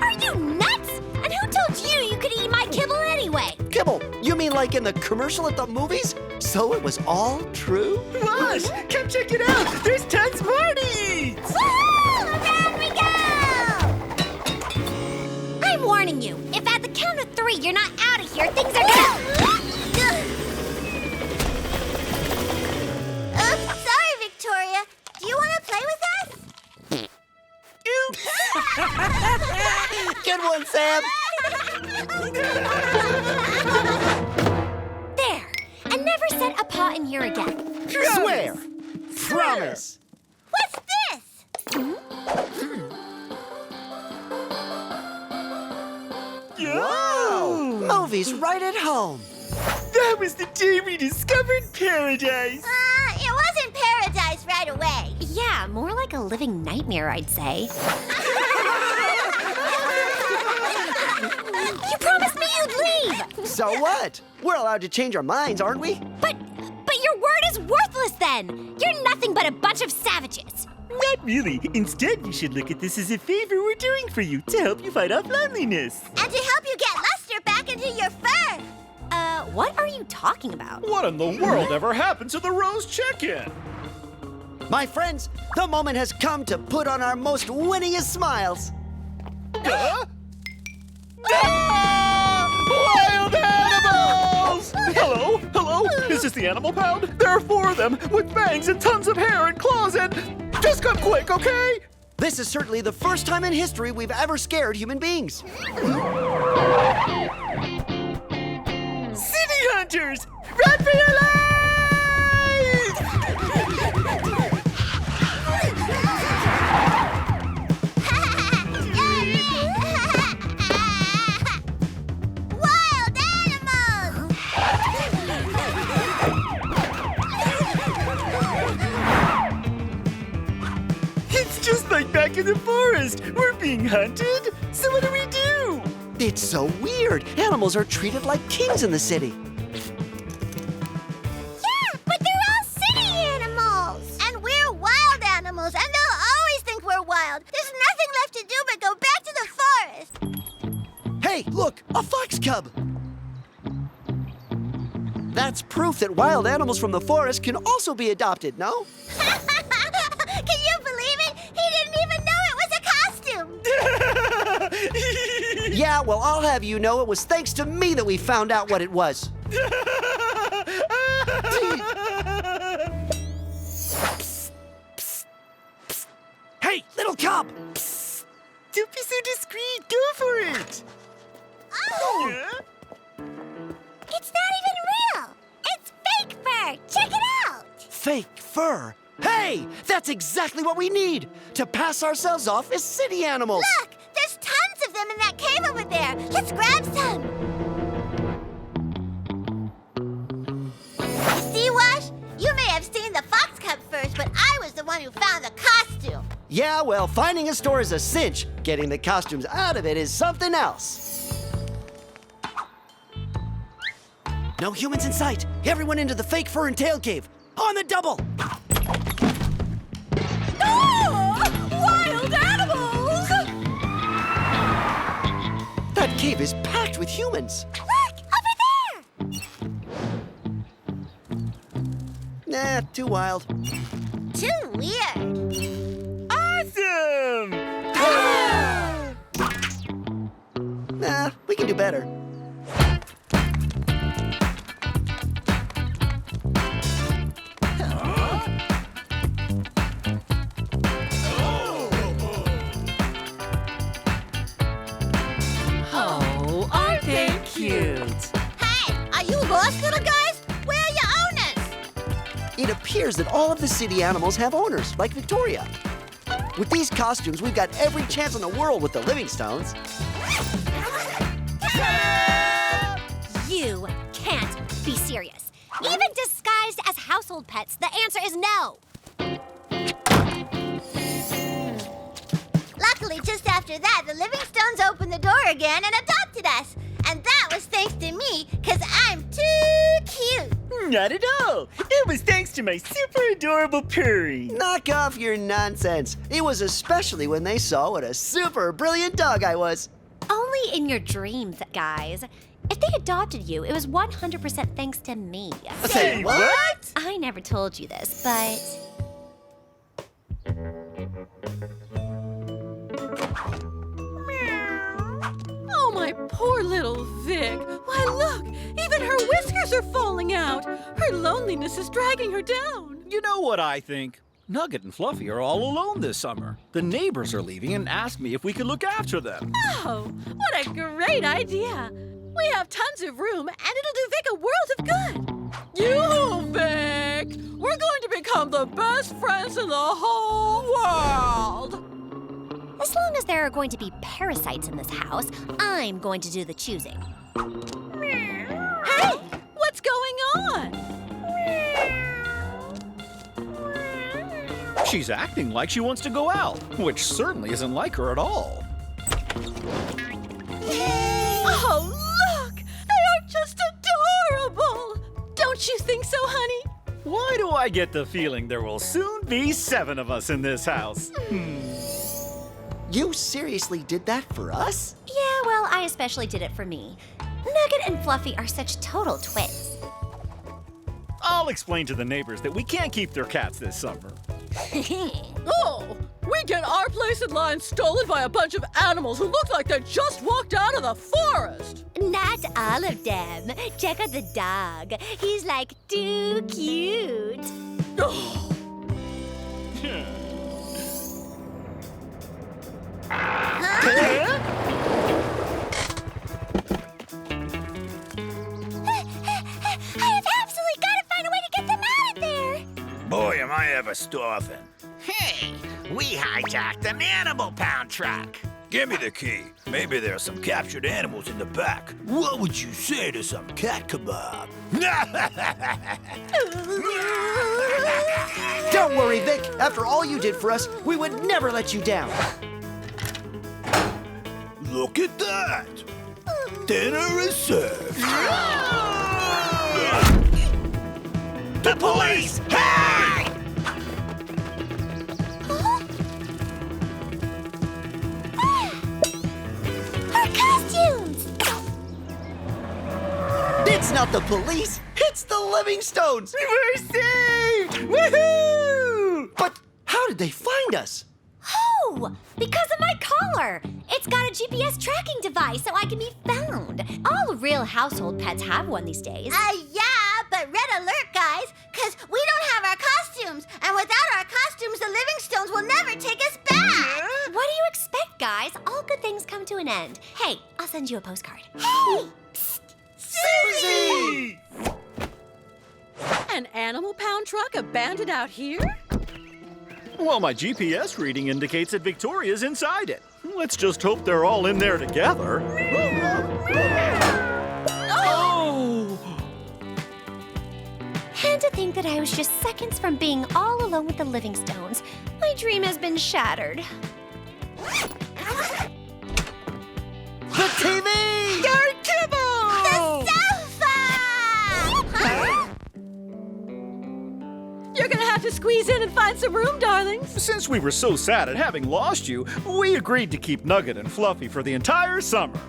[SPEAKER 7] Are you nuts? And who told you you could eat my kibble anyway?
[SPEAKER 1] Kibble, you mean like in the commercial at the movies? So it was all true?
[SPEAKER 6] Wash, come check it out. There's tons more to eat.
[SPEAKER 3] Woohoo! Around we go!
[SPEAKER 7] I'm warning you. If at the count of 3 you're not out of here, things are gonna...
[SPEAKER 3] Sorry, Victoria. Do you want to play with us?
[SPEAKER 1] Good one, Sam.
[SPEAKER 7] There. And never set a paw in here again.
[SPEAKER 1] Swear. Promise.
[SPEAKER 3] What's this?
[SPEAKER 1] Wow. Movies right at home.
[SPEAKER 6] That was the day we discovered paradise.
[SPEAKER 3] It wasn't paradise right away.
[SPEAKER 7] Yeah, more like a living nightmare, I'd say. You promised me you'd leave!
[SPEAKER 1] So what? We're allowed to change our minds, aren't we?
[SPEAKER 7] But your word is worthless then! You're nothing but a bunch of savages!
[SPEAKER 6] Not really. Instead, you should look at this as a favor we're doing for you to help you fight off loneliness.
[SPEAKER 3] And to help you get luster back into your fur.
[SPEAKER 7] What are you talking about?
[SPEAKER 6] What in the world ever happened to the Rose check-in?
[SPEAKER 1] My friends, the moment has come to put on our most winningest smiles.
[SPEAKER 6] Huh? Wild animals! Hello? Hello? Is this the animal pound? There are 4 of them with fangs and tons of hair and claws and... Just come quick, okay?
[SPEAKER 1] This is certainly the first time in history we've ever scared human beings.
[SPEAKER 6] City hunters! Run for your lives!
[SPEAKER 3] Wild animals!
[SPEAKER 6] It's just like back in the forest. We're being hunted. So what do we do?
[SPEAKER 1] It's so weird. Animals are treated like kings in the city.
[SPEAKER 3] Yeah, but they're all city animals. And we're wild animals, and they'll always think we're wild. There's nothing left to do but go back to the forest.
[SPEAKER 1] That's proof that wild animals from the forest can also be adopted, no?
[SPEAKER 3] Can you believe it? He didn't even know it was a costume.
[SPEAKER 1] Yeah, well, I'll have you know it was thanks to me that we found out what it was. Hey, little cub!
[SPEAKER 8] Don't be so discreet. Go for it.
[SPEAKER 3] Oh! It's not even real. It's fake fur. Check it out.
[SPEAKER 1] Fake fur? Hey, that's exactly what we need to pass ourselves off as city animals.
[SPEAKER 3] Look, there's tons of them in that cave over there. Let's grab some. See, Wash? You may have seen the fox cub first, but I was the one who found the costume.
[SPEAKER 1] Yeah, well, finding a store is a cinch. Getting the costumes out of it is something else. No humans in sight. Everyone into the fake fur and tail cave. On the double.
[SPEAKER 5] Wild animals!
[SPEAKER 1] That cave is packed with humans.
[SPEAKER 3] Look, over there.
[SPEAKER 1] Nah, too wild.
[SPEAKER 3] Too weird.
[SPEAKER 6] Awesome!
[SPEAKER 1] Nah, we can do better.
[SPEAKER 5] Oh, aren't they cute?
[SPEAKER 3] Hey, are you lost, little guys? Where are your owners?
[SPEAKER 1] It appears that all of the city animals have owners, like Victoria. With these costumes, we've got every chance in the world with the Livingstones.
[SPEAKER 7] You can't be serious. Even disguised as household pets, the answer is no.
[SPEAKER 3] Luckily, just after that, the Livingstones opened the door again and adopted us. And that was thanks to me, because I'm too cute.
[SPEAKER 6] Not at all. It was thanks to my super adorable purry.
[SPEAKER 1] Knock off your nonsense. It was especially when they saw what a super brilliant dog I was.
[SPEAKER 7] Only in your dreams, guys. If they adopted you, it was 100% thanks to me.
[SPEAKER 1] Say what?
[SPEAKER 7] I never told you this, but...
[SPEAKER 5] Oh, my poor little Vic. Why, look, even her whiskers are falling out. Her loneliness is dragging her down.
[SPEAKER 6] You know what I think? Nugget and Fluffy are all alone this summer. The neighbors are leaving and asked me if we could look after them.
[SPEAKER 5] Oh, what a great idea. We have tons of room, and it'll do Vic a world of good. You, Vic! We're going to become the best friends in the whole world.
[SPEAKER 7] As long as there are going to be parasites in this house, I'm going to do the choosing.
[SPEAKER 5] Hey, what's going on?
[SPEAKER 6] She's acting like she wants to go out, which certainly isn't like her at all.
[SPEAKER 5] Oh, look! They are just adorable! Don't you think so, honey?
[SPEAKER 6] Why do I get the feeling there will soon be 7 of us in this house?
[SPEAKER 1] You seriously did that for us?
[SPEAKER 7] Yeah, well, I especially did it for me. Nugget and Fluffy are such total twins.
[SPEAKER 6] I'll explain to the neighbors that we can't keep their cats this summer.
[SPEAKER 5] Oh, we get our place in line stolen by a bunch of animals who look like they just walked out of the forest.
[SPEAKER 7] Not all of them. Check out the dog. He's like too cute.
[SPEAKER 5] Oh,
[SPEAKER 3] I've absolutely got to find a way to get them out of there.
[SPEAKER 11] Boy, am I ever stuffing. Hey, we hijacked an animal pound truck. Give me the key. Maybe there's some captured animals in the back. What would you say to some cat kebab?
[SPEAKER 1] Don't worry, Vic. After all you did for us, we would never let you down.
[SPEAKER 11] Look at that. Dinner is served. The police! Hey!
[SPEAKER 3] Our costumes!
[SPEAKER 1] It's not the police. It's the Livingstones.
[SPEAKER 8] We're saved! Woohoo!
[SPEAKER 1] But how did they find us?
[SPEAKER 7] Oh, because of my collar. It's got a GPS tracking device so I can be found. All real household pets have one these days.
[SPEAKER 3] Yeah, but red alert, guys, because we don't have our costumes. And without our costumes, the Livingstones will never take us back.
[SPEAKER 7] What do you expect, guys? All good things come to an end. Hey, I'll send you a postcard.
[SPEAKER 3] Hey!
[SPEAKER 1] Suzie!
[SPEAKER 5] An animal pound truck abandoned out here?
[SPEAKER 6] Well, my GPS reading indicates that Victoria's inside it. Let's just hope they're all in there together. Oh!
[SPEAKER 7] And to think that I was just seconds from being all alone with the Livingstones. My dream has been shattered.
[SPEAKER 1] The TV!
[SPEAKER 3] Your kibble! The sofa!
[SPEAKER 5] You're gonna have to squeeze in and find some room, darlings.
[SPEAKER 6] Since we were so sad at having lost you, we agreed to keep Nugget and Fluffy for the entire summer.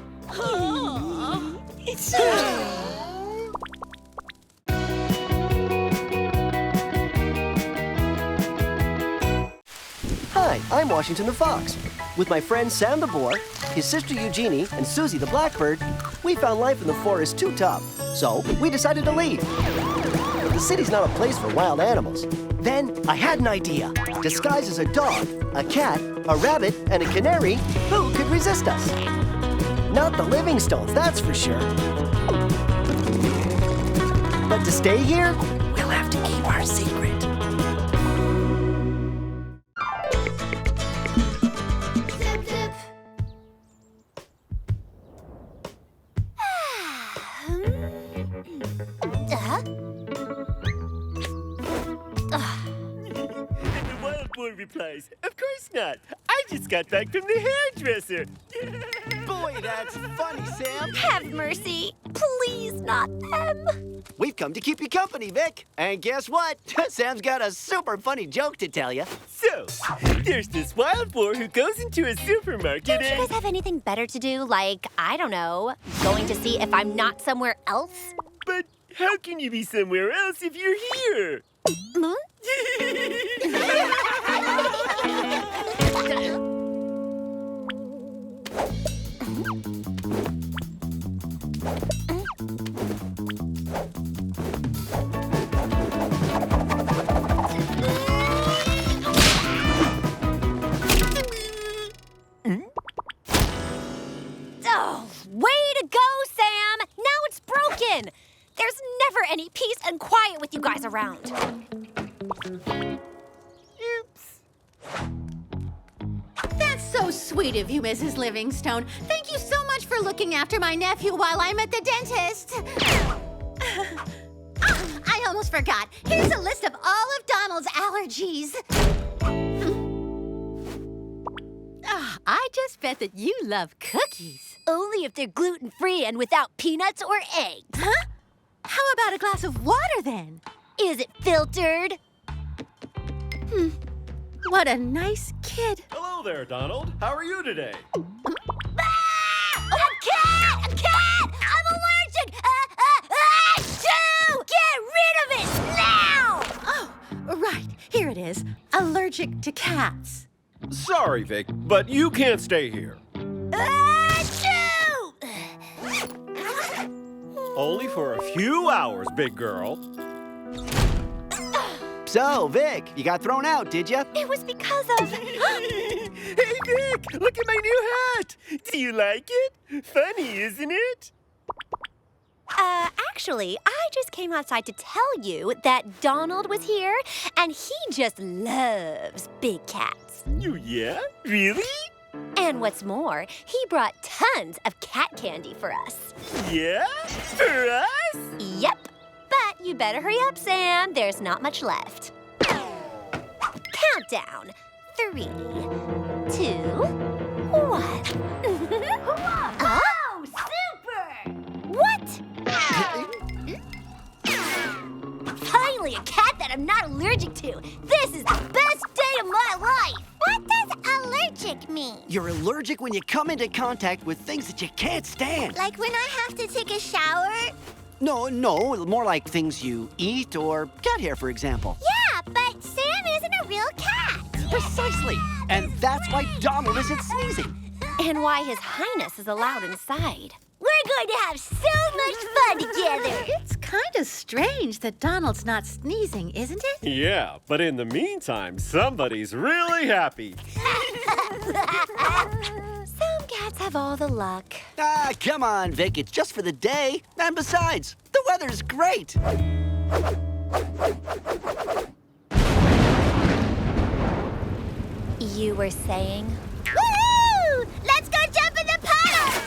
[SPEAKER 1] Hi, I'm Washington the Fox. With my friend Sam the boar, his sister Eugénie, and Suzie the blackbird, we found life in the forest too tough. So we decided to leave. The city's not a place for wild animals. Then I had an idea. Disguised as a dog, a cat, a rabbit, and a canary, who could resist us? Not the Livingstones, that's for sure. But to stay here, we'll have to keep our secret.
[SPEAKER 2] Zip, zip.
[SPEAKER 12] And the wild boar replies, "Of course not. I just got back from the hairdresser."
[SPEAKER 1] Boy, that's funny, Sam.
[SPEAKER 7] Have mercy. Please, not them.
[SPEAKER 1] We've come to keep you company, Vic. And guess what? Sam's got a super funny joke to tell you.
[SPEAKER 12] So, there's this wild boar who goes into a supermarket
[SPEAKER 7] Don't you
[SPEAKER 12] and...
[SPEAKER 7] guys have anything better to do? Like, I don't know, going to see if I'm not somewhere else?
[SPEAKER 12] But how can you be somewhere else if you're here?
[SPEAKER 7] Huh? Oh, way to go, Sam! Now it's broken! There's never any peace and quiet with you guys around.
[SPEAKER 5] Oops. That's so sweet of you, Mrs. Livingstone. Thank you so much for looking after my nephew while I'm at the dentist.
[SPEAKER 3] I almost forgot. Here's a list of all of Donald's allergies.
[SPEAKER 5] I just bet that you love cookies.
[SPEAKER 7] Only if they're gluten-free and without peanuts or eggs.
[SPEAKER 5] Huh? How about a glass of water, then?
[SPEAKER 7] Is it filtered?
[SPEAKER 5] What a nice kid.
[SPEAKER 6] Hello there, Donald. How are you today?
[SPEAKER 3] A cat! A cat! I'm allergic! Achoo! Get rid of it now!
[SPEAKER 5] Oh, right. Here it is. Allergic to cats.
[SPEAKER 6] Sorry, Vic, but you can't stay here.
[SPEAKER 3] Achoo!
[SPEAKER 6] Only for a few hours, big girl.
[SPEAKER 1] So, Vic, you got thrown out, did you?
[SPEAKER 7] It was because of...
[SPEAKER 12] Hey, Vic, look at my new hat. Do you like it? Funny, isn't it?
[SPEAKER 7] Actually, I just came outside to tell you that Donald was here, and he just loves big cats.
[SPEAKER 12] You yeah? Really?
[SPEAKER 7] And what's more, he brought tons of cat candy for us.
[SPEAKER 12] Yeah? For us?
[SPEAKER 7] Yep. But you better hurry up, Sam. There's not much left. Countdown. 3, 2, 1.
[SPEAKER 3] Oh, super!
[SPEAKER 7] What? Finally, a cat that I'm not allergic to. This is the best day of my life.
[SPEAKER 3] What does allergic mean?
[SPEAKER 1] You're allergic when you come into contact with things that you can't stand.
[SPEAKER 3] Like when I have to take a shower?
[SPEAKER 1] No, more like things you eat or cat hair, for example.
[SPEAKER 3] Yeah, but Sam isn't a real cat.
[SPEAKER 1] Precisely. And that's why Donald isn't sneezing.
[SPEAKER 7] And why His Highness is allowed inside.
[SPEAKER 3] We're going to have so much fun together.
[SPEAKER 5] It's kind of strange that Donald's not sneezing, isn't it?
[SPEAKER 12] Yeah, but in the meantime, somebody's really happy.
[SPEAKER 7] Some cats have all the luck.
[SPEAKER 1] Ah, come on, Vic. It's just for the day. And besides, the weather's great.
[SPEAKER 7] You were saying?
[SPEAKER 3] Woohoo! Let's go jump in the puddle!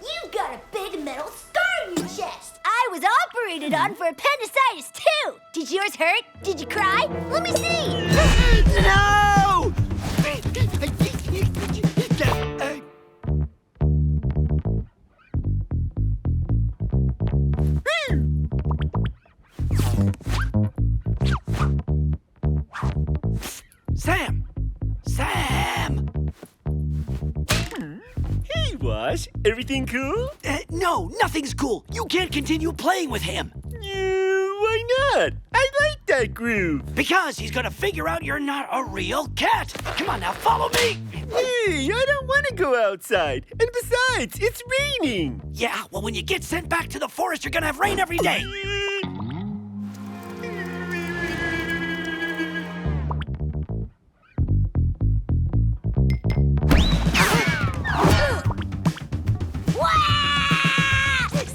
[SPEAKER 3] You've got a big metal scar in your chest. I was operated on for appendicitis, too. Did yours hurt? Did you cry? Let me see.
[SPEAKER 1] No! Sam!
[SPEAKER 12] Hey, Wash, everything cool?
[SPEAKER 1] No, nothing's cool. You can't continue playing with him.
[SPEAKER 12] Why not? I like that groove.
[SPEAKER 1] Because he's gonna figure out you're not a real cat. Come on now, follow me.
[SPEAKER 12] Hey, I don't want to go outside. And besides, it's raining.
[SPEAKER 1] Yeah, well, when you get sent back to the forest, you're gonna have rain every day.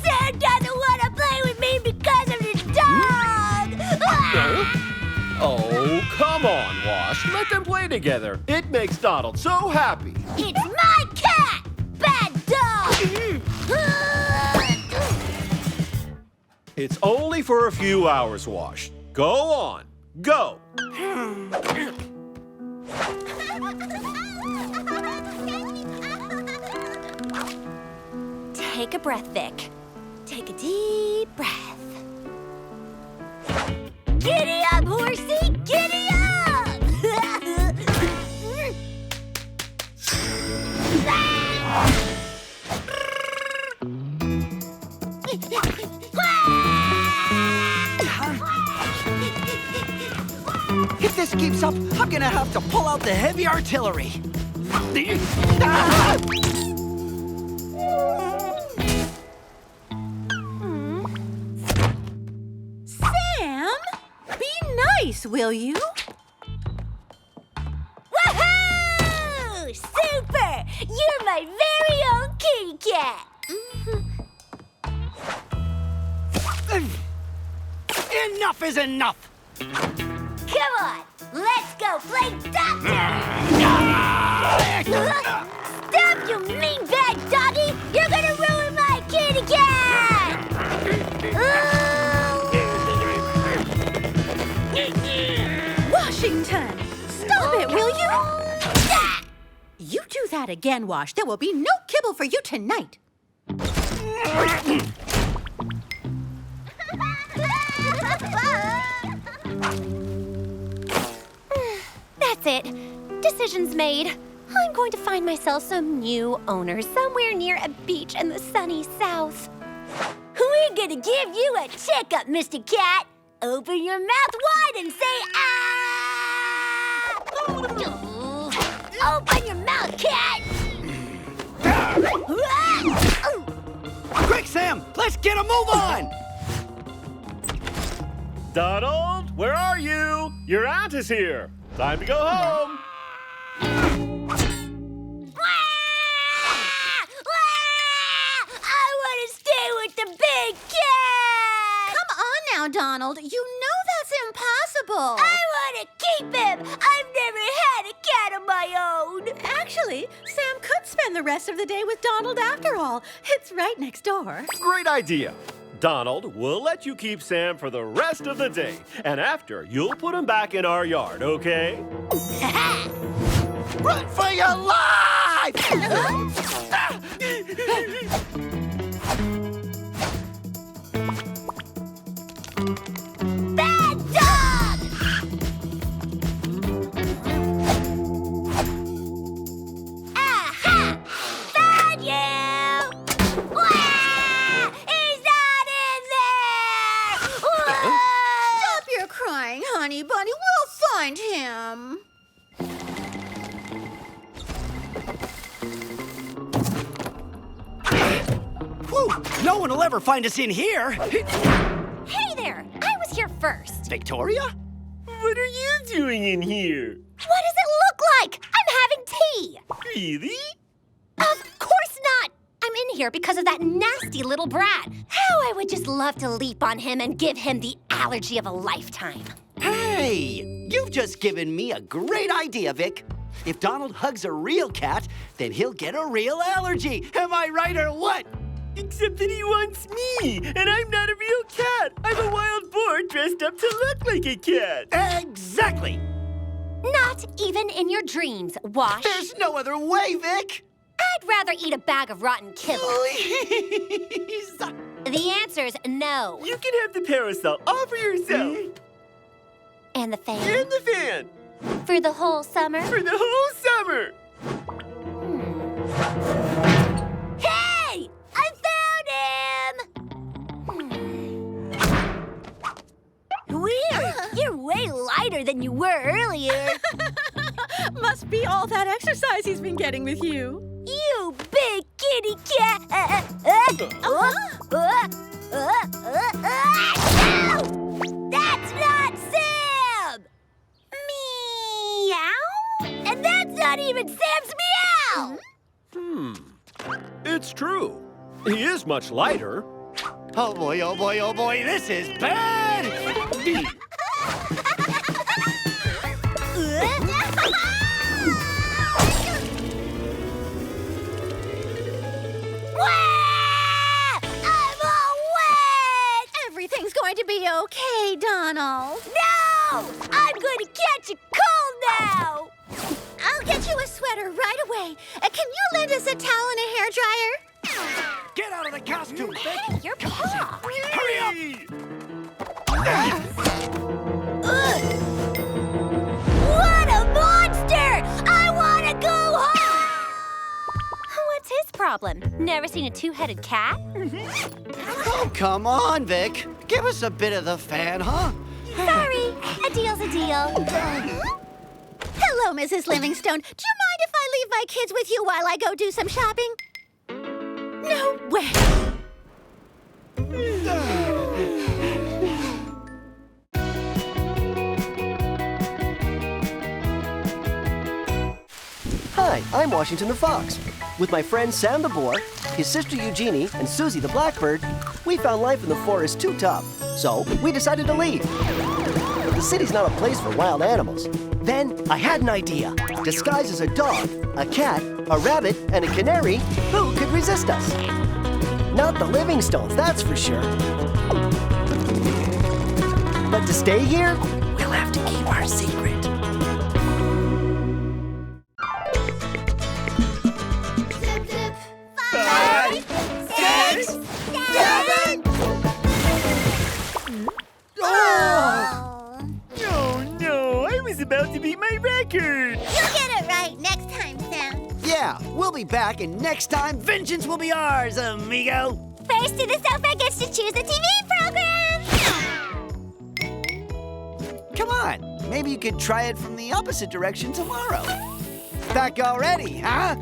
[SPEAKER 3] Sam doesn't want to play with me because of the dog.
[SPEAKER 12] Oh, come on, Wash. Let them play together. It makes Donald so happy.
[SPEAKER 3] It's my cat, bad dog.
[SPEAKER 12] It's only for a few hours, Wash. Go on. Go.
[SPEAKER 7] Take a breath, Vic. Take a deep breath.
[SPEAKER 3] Giddy up, horsey, giddy up!
[SPEAKER 1] If this keeps up, I'm gonna have to pull out the heavy artillery.
[SPEAKER 5] Sam, be nice, will you?
[SPEAKER 3] Woohoo! Super! You're my very own kitty cat.
[SPEAKER 1] Enough is enough.
[SPEAKER 3] Come on, let's go play doctor! Stop, you mean bad doggy! You're gonna ruin my kitty cat!
[SPEAKER 5] Washington, stop it, will you? You do that again, Wash. There will be no kibble for you tonight.
[SPEAKER 7] That's it. Decision's made. I'm going to find myself some new owner somewhere near a beach in the sunny south.
[SPEAKER 3] We're gonna give you a checkup, Mr. Cat. Open your mouth wide and say, ah! Open your mouth, cat!
[SPEAKER 1] Quick, Sam, let's get a move on.
[SPEAKER 12] Donald, where are you? Your aunt is here. Time to go home.
[SPEAKER 3] I want to stay with the big cat!
[SPEAKER 5] Come on now, Donald. You know that's impossible.
[SPEAKER 3] I want to keep him! I've never had a cat of my own!
[SPEAKER 5] Actually, Sam could spend the rest of the day with Donald after all. It's right next door.
[SPEAKER 12] Great idea. Donald, we'll let you keep Sam for the rest of the day. And after, you'll put him back in our yard, okay?
[SPEAKER 1] Run for your life!
[SPEAKER 3] Bad dog! Aha!
[SPEAKER 5] find him.
[SPEAKER 1] Whew, no one will ever find us in here.
[SPEAKER 7] Hey there! I was here first.
[SPEAKER 1] Victoria?
[SPEAKER 12] What are you doing in here?
[SPEAKER 7] What does it look like? I'm having tea.
[SPEAKER 12] Really?
[SPEAKER 7] Of course not! I'm in here because of that nasty little brat. How I would just love to leap on him and give him the allergy of a lifetime.
[SPEAKER 1] Hey, you've just given me a great idea, Vic. If Donald hugs a real cat, then he'll get a real allergy. Am I right or what?
[SPEAKER 12] Except that he wants me, and I'm not a real cat. I'm a wild boar dressed up to look like a cat.
[SPEAKER 1] Exactly.
[SPEAKER 7] Not even in your dreams, Wash.
[SPEAKER 1] There's no other way, Vic.
[SPEAKER 7] I'd rather eat a bag of rotten kibble.
[SPEAKER 1] Please.
[SPEAKER 7] The answer's no.
[SPEAKER 12] You can have the parasol all for yourself.
[SPEAKER 7] And the fan?
[SPEAKER 12] And the fan.
[SPEAKER 7] For the whole summer?
[SPEAKER 12] For the whole summer.
[SPEAKER 7] Hey! I found him! Weird! You're way lighter than you were earlier.
[SPEAKER 5] Must be all that exercise he's been getting with you.
[SPEAKER 7] You big kitty cat! That's not Sam! Meow? And that's not even Sam's meow!
[SPEAKER 12] It's true. He is much lighter.
[SPEAKER 1] Oh boy, oh boy, oh boy, this is bad!
[SPEAKER 7] I'm all wet!
[SPEAKER 5] Everything's going to be okay, Donald.
[SPEAKER 7] No! I'm going to catch a cold now!
[SPEAKER 3] I'll get you a sweater right away. Can you lend us a towel and a hairdryer?
[SPEAKER 1] Get out of the costume, Vic!
[SPEAKER 7] Hey, your paw!
[SPEAKER 1] Hurry up!
[SPEAKER 7] What a monster! I want to go home! What's his problem? Never seen a two-headed cat?
[SPEAKER 1] Oh, come on, Vic. Give us a bit of the fan, huh?
[SPEAKER 7] Sorry, a deal's a deal.
[SPEAKER 3] Hello, Mrs. Livingstone. Do you mind if I leave my kids with you while I go do some shopping? No way.
[SPEAKER 1] Hi, I'm Washington the Fox. With my friend Sam the Boar, his sister Eugénie, and Suzie the Blackbird, we found life in the forest too tough. So we decided to leave. The city's not a place for wild animals. Then I had an idea. Disguised as a dog, a cat, a rabbit, and a canary, who could resist us? Not the Livingstones, that's for sure. But to stay here, we'll have to keep our secret.
[SPEAKER 2] Zip, zip.
[SPEAKER 3] 5, 6, 7.
[SPEAKER 7] Oh.
[SPEAKER 12] Oh, no. I was about to beat my record.
[SPEAKER 3] You'll get it right next time, Sam.
[SPEAKER 1] Yeah, we'll be back, and next time, vengeance will be ours, amigo.
[SPEAKER 3] First to the sofa gets to choose a TV program.
[SPEAKER 1] Come on, maybe you could try it from the opposite direction tomorrow. Back already, huh?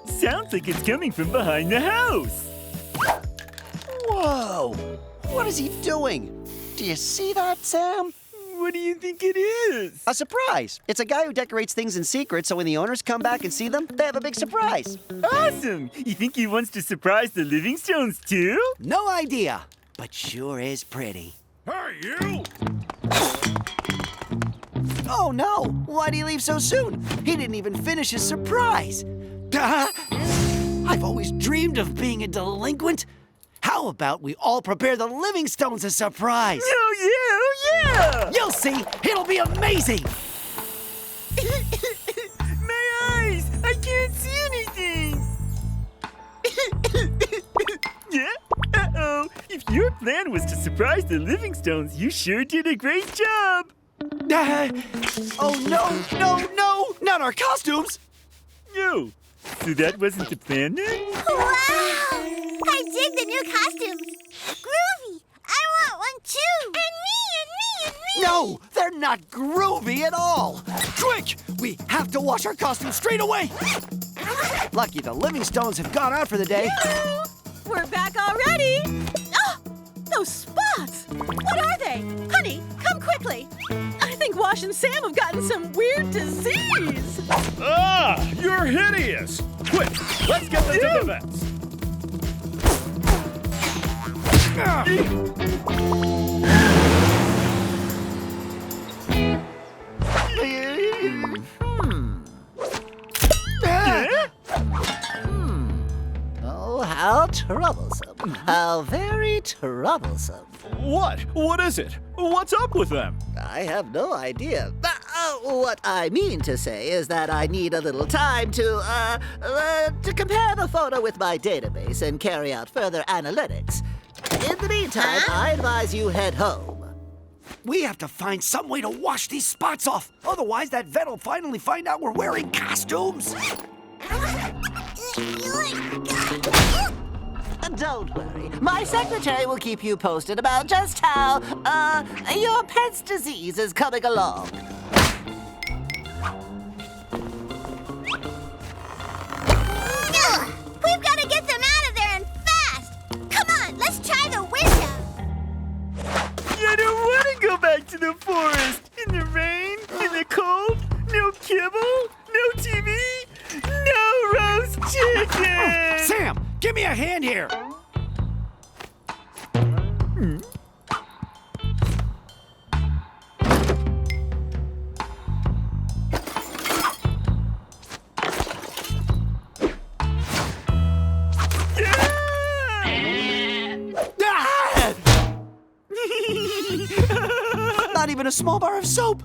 [SPEAKER 12] Sounds like it's coming from behind the house.
[SPEAKER 1] Whoa, what is he doing? Do you see that, Sam?
[SPEAKER 12] What do you think it is?
[SPEAKER 1] A surprise. It's a guy who decorates things in secret, so when the owners come back and see them, they have a big surprise.
[SPEAKER 12] Awesome! You think he wants to surprise the Livingstones too?
[SPEAKER 1] No idea, but sure is pretty.
[SPEAKER 11] Hey, you!
[SPEAKER 1] Oh no, why'd he leave so soon? He didn't even finish his surprise. I've always dreamed of being a delinquent. How about we all prepare the Livingstones a surprise?
[SPEAKER 12] Oh, yeah!
[SPEAKER 1] You'll see, it'll be amazing.
[SPEAKER 12] My eyes! I can't see anything! Yeah? Uh-oh. If your plan was to surprise the Livingstones, you sure did a great job!
[SPEAKER 1] Oh no, no, no, not our costumes.
[SPEAKER 12] No. So that wasn't the plan then?
[SPEAKER 3] Wow! I dig the new costumes. Groovy. I want one too. And me, and me, and me.
[SPEAKER 1] No, they're
[SPEAKER 13] not groovy at all. Quick! We have to wash our costumes straight away. Lucky the Livingstones have gone out for the day.
[SPEAKER 5] We're back already. Oh, those spots. What are they? Honey, come quickly. I think Wash and Sam have gotten some weird disease.
[SPEAKER 4] Ah, you're hideous. Quick, let's get them to the vets.
[SPEAKER 8] Oh, how troublesome. How very troublesome.
[SPEAKER 6] What? What is it? What's up with them?
[SPEAKER 8] I have no idea. What I mean to say is that I need a little time to compare the photo with my database and carry out further analytics. In the meantime, I advise you head home.
[SPEAKER 13] We have to find some way to wash these spots off. Otherwise, that vet will finally find out we're wearing costumes.
[SPEAKER 8] Don't worry. My secretary will keep you posted about just how, your pet's disease is coming along.
[SPEAKER 3] We've got to get them out of there and fast. Come on, let's try the window.
[SPEAKER 6] I don't want to go back to the forest. In the rain, in the cold, no kibble, no TV, no roast chicken.
[SPEAKER 13] Sam, give me a hand here. Not even a small bar of soap.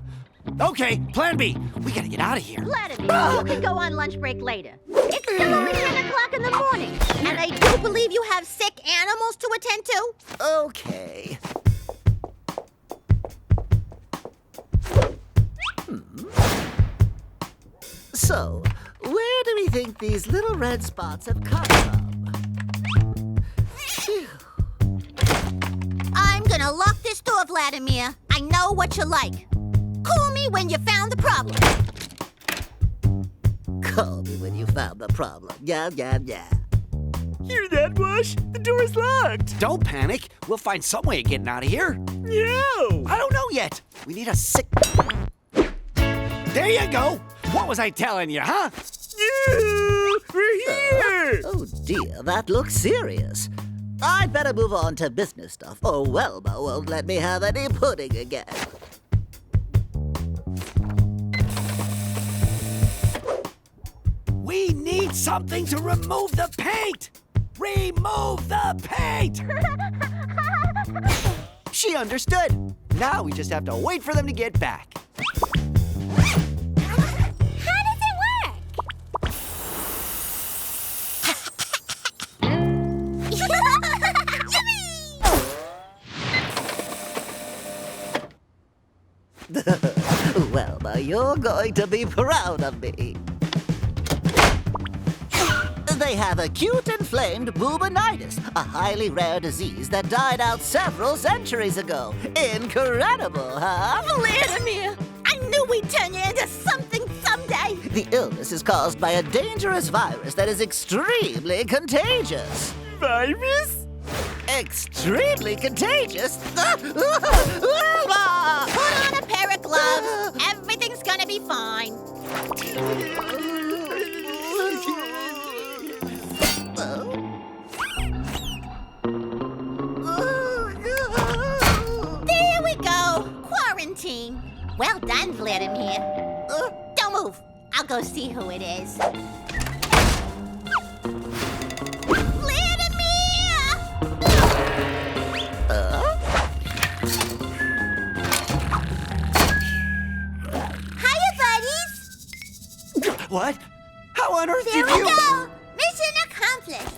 [SPEAKER 13] Okay, plan B. We gotta get out of here.
[SPEAKER 3] Vladimir, you can go on lunch break later. It's still only 10 o'clock in the morning. And I do believe you have sick animals to attend to.
[SPEAKER 8] Okay. So, where do we think these little red spots have come from? Phew.
[SPEAKER 3] I'm gonna lock this door, Vladimir. I know what you like. Call me when you found the problem.
[SPEAKER 8] Call me when you found the problem. Yeah.
[SPEAKER 6] Hear that, Wash? The door's locked.
[SPEAKER 13] Don't panic. We'll find some way of getting out of here.
[SPEAKER 6] No.
[SPEAKER 13] I don't know yet. We need a sick... There you go. What was I telling you, huh?
[SPEAKER 6] We're here.
[SPEAKER 8] Oh dear, that looks serious. I'd better move on to business stuff, or Welma won't let me have any pudding again.
[SPEAKER 13] We need something to remove the paint! Remove the paint! She understood. Now we just have to wait for them to get back.
[SPEAKER 3] How does it work?
[SPEAKER 8] Welma, you're going to be proud of me. They have acute inflamed bubonitis, a highly rare disease that died out several centuries ago. Incredible, huh?
[SPEAKER 3] Vladimir, I knew we'd turn you into something someday.
[SPEAKER 8] The illness is caused by a dangerous virus that is extremely contagious.
[SPEAKER 6] Virus?
[SPEAKER 8] Extremely contagious?
[SPEAKER 3] Put on a pair of gloves. Everything's gonna be fine. There we go. Quarantine. Well done, Vladimir. Don't move. I'll go see who it is.
[SPEAKER 13] What? How on earth
[SPEAKER 3] There
[SPEAKER 13] did you...
[SPEAKER 3] we go! Mission accomplished!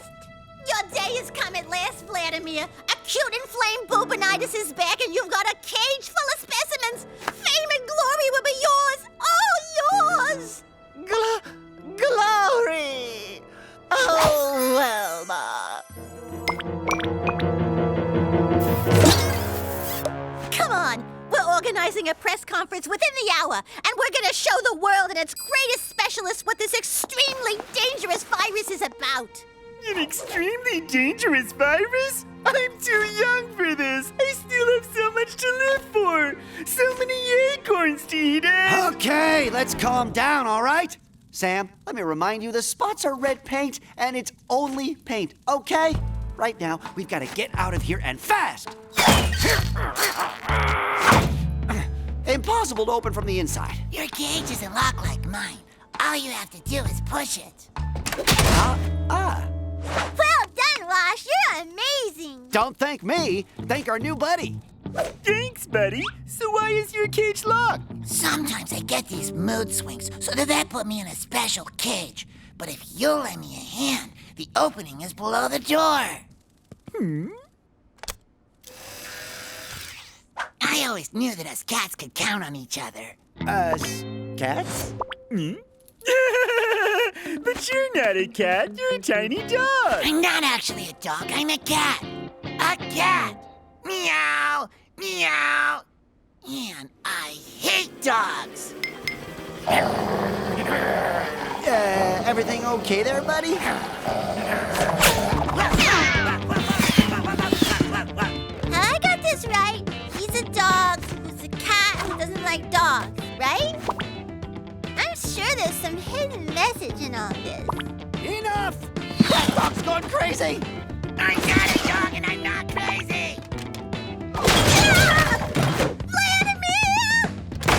[SPEAKER 3] Your day has come at last, Vladimir. Acute inflamed bubonitis is back and you've got a cage full of specimens. Fame and glory will be yours! All yours!
[SPEAKER 8] Glory! Oh, Welma.
[SPEAKER 3] Come on! We're organized organizing a press conference within the hour, and we're gonna show the world and its greatest specialists what this extremely dangerous virus is about.
[SPEAKER 6] An extremely dangerous virus? I'm too young for this. I still have so much to live for. So many acorns to eat.
[SPEAKER 13] Okay, let's calm down, all right? Sam, let me remind you, the spots are red paint, and it's only paint, okay? Right now, we've got to get out of here and fast. Impossible to open from the inside.
[SPEAKER 3] Your cage isn't locked like mine. All you have to do is push it. Well done, Wash. You're amazing.
[SPEAKER 13] Don't thank me. Thank our new buddy.
[SPEAKER 6] Thanks, buddy. So why is your cage locked?
[SPEAKER 3] Sometimes I get these mood swings, so the vet put me in a special cage. But if you'll lend me a hand, the opening is below the door. I always knew that us cats could count on each other.
[SPEAKER 13] Us cats?
[SPEAKER 6] But you're not a cat. You're a tiny dog.
[SPEAKER 3] I'm not actually a dog. I'm a cat. A cat. Meow. Meow. And I hate dogs.
[SPEAKER 13] Everything okay there, buddy?
[SPEAKER 3] I got this right. He's a dog who's a cat who doesn't like dogs, right? I'm sure there's some hidden message in all this.
[SPEAKER 13] Enough! That dog's going crazy!
[SPEAKER 3] I'm not a dog and I'm not crazy!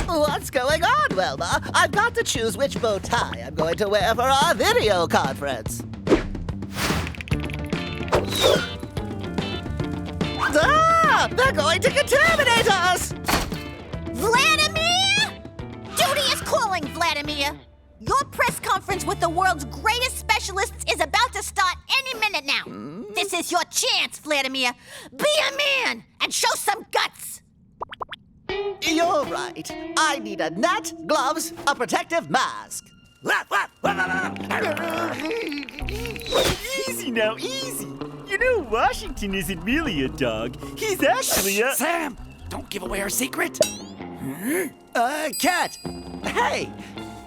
[SPEAKER 1] What's going on, Wilma? I've got to choose which bow tie I'm going to wear for our video conference. They're going to contaminate us!
[SPEAKER 3] Vladimir! Duty is calling, Vladimir. Your press conference with the world's greatest specialists is about to start any minute now. This is your chance, Vladimir. Be a man and show some guts.
[SPEAKER 1] You're right. I need a net, gloves, a protective mask.
[SPEAKER 6] Easy now, easy. You know, Washington isn't really a dog. He's actually a...
[SPEAKER 13] Sam, don't give away our secret. Cat. Hey,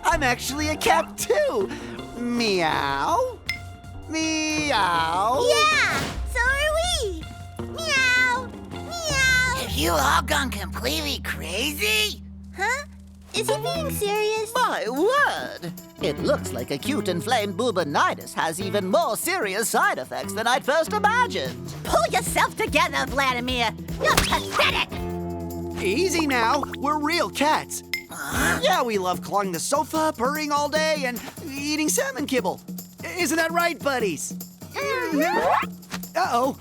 [SPEAKER 13] I'm actually a cat too. Meow. Meow.
[SPEAKER 3] Yeah, so are we. Meow. Meow.
[SPEAKER 14] Have you all gone completely crazy?
[SPEAKER 3] Huh? Is he being serious?
[SPEAKER 1] My word! It looks like acute inflamed bubonitis has even more serious side effects than I'd first imagined.
[SPEAKER 3] Pull yourself together, Vladimir. You're pathetic.
[SPEAKER 13] Easy now. We're real cats. Yeah, we love clawing the sofa, purring all day, and eating salmon kibble. Isn't that right, buddies? Uh-oh.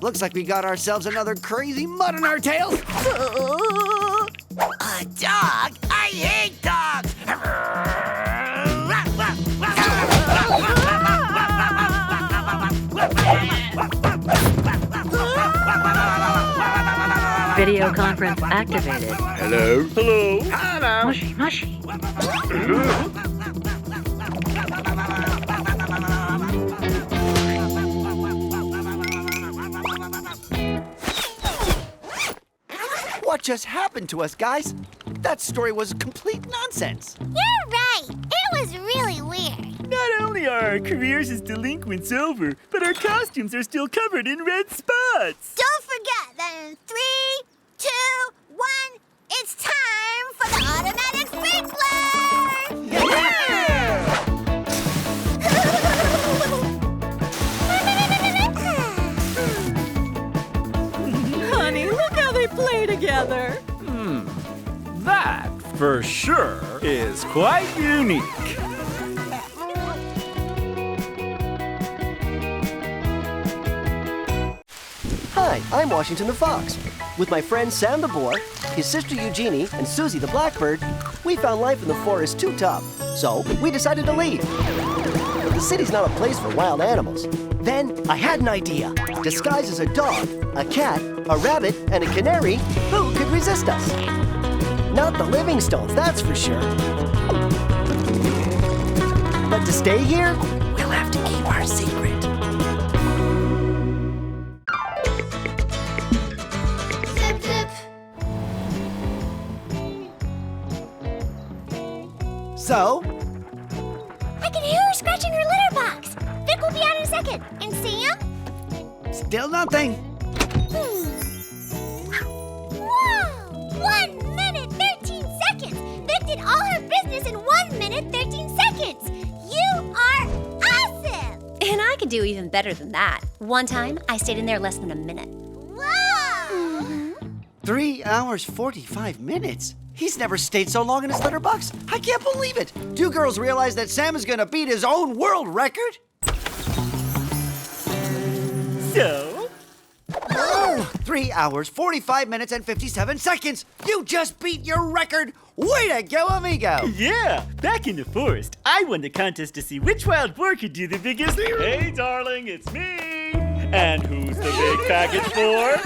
[SPEAKER 13] Looks like we got ourselves another crazy mud on our tails.
[SPEAKER 14] A dog? I hate dogs!
[SPEAKER 10] Video conference activated.
[SPEAKER 4] Hello? Hello?
[SPEAKER 10] Hello. Mushy, mushy.
[SPEAKER 13] What just happened to us, guys? That story was complete nonsense.
[SPEAKER 3] You're right. It was really weird.
[SPEAKER 6] Not only are our careers as delinquents over, but our costumes are still covered in red spots.
[SPEAKER 3] Don't forget that in 3, 2, 1, it's time for the automatic
[SPEAKER 5] Honey, look how they play together.
[SPEAKER 6] That, for sure, is quite unique.
[SPEAKER 1] Hi, I'm Washington the Fox. With my friend Sam the boar, his sister Eugénie, and Suzie the blackbird, we found life in the forest too tough. So we decided to leave. The city's not a place for wild animals. Then I had an idea. Disguised as a dog, a cat, a rabbit, and a canary, who could resist us? Not the Livingstones, that's for sure. But to stay here,
[SPEAKER 14] We'll have to keep our secret.
[SPEAKER 2] Zip, zip.
[SPEAKER 13] So?
[SPEAKER 3] I can hear her scratching her litter box. Vic will be out in a second. And Sam?
[SPEAKER 13] Still nothing.
[SPEAKER 3] Whoa! 1 minute, 13 seconds. Vic did all her business in 1 minute, 13 seconds. You are awesome!
[SPEAKER 7] And I could do even better than that. One time, I stayed in there less than a minute.
[SPEAKER 3] Whoa!
[SPEAKER 13] 3 hours, 45 minutes. He's never stayed so long in his litter box. I can't believe it. Do girls realize that Sam is gonna beat his own world record?
[SPEAKER 6] So?
[SPEAKER 13] 3 hours, 45 minutes, and 57 seconds. You just beat your record. Way to go, amigo.
[SPEAKER 6] Yeah, back in the forest, I won the contest to see which wild boar could do the biggest. Hey, darling, it's me. And who's the big package for?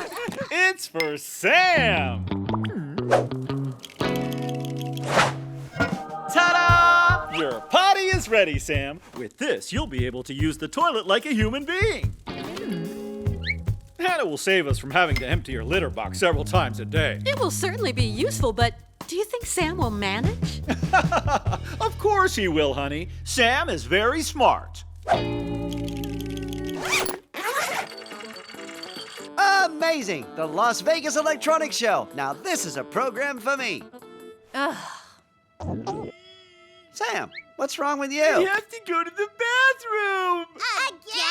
[SPEAKER 6] It's for Sam. Ta-da! Your potty is ready, Sam. With this, you'll be able to use the toilet like a human being. And it will save us from having to empty your litter box several times a day.
[SPEAKER 5] It will certainly be useful, but do you think Sam will manage?
[SPEAKER 6] Of course he will, honey. Sam is very smart.
[SPEAKER 13] Amazing! The Las Vegas Electronics Show. Now this is a program for me. Sam, what's wrong with you?
[SPEAKER 6] I have to go to the bathroom.
[SPEAKER 3] Again?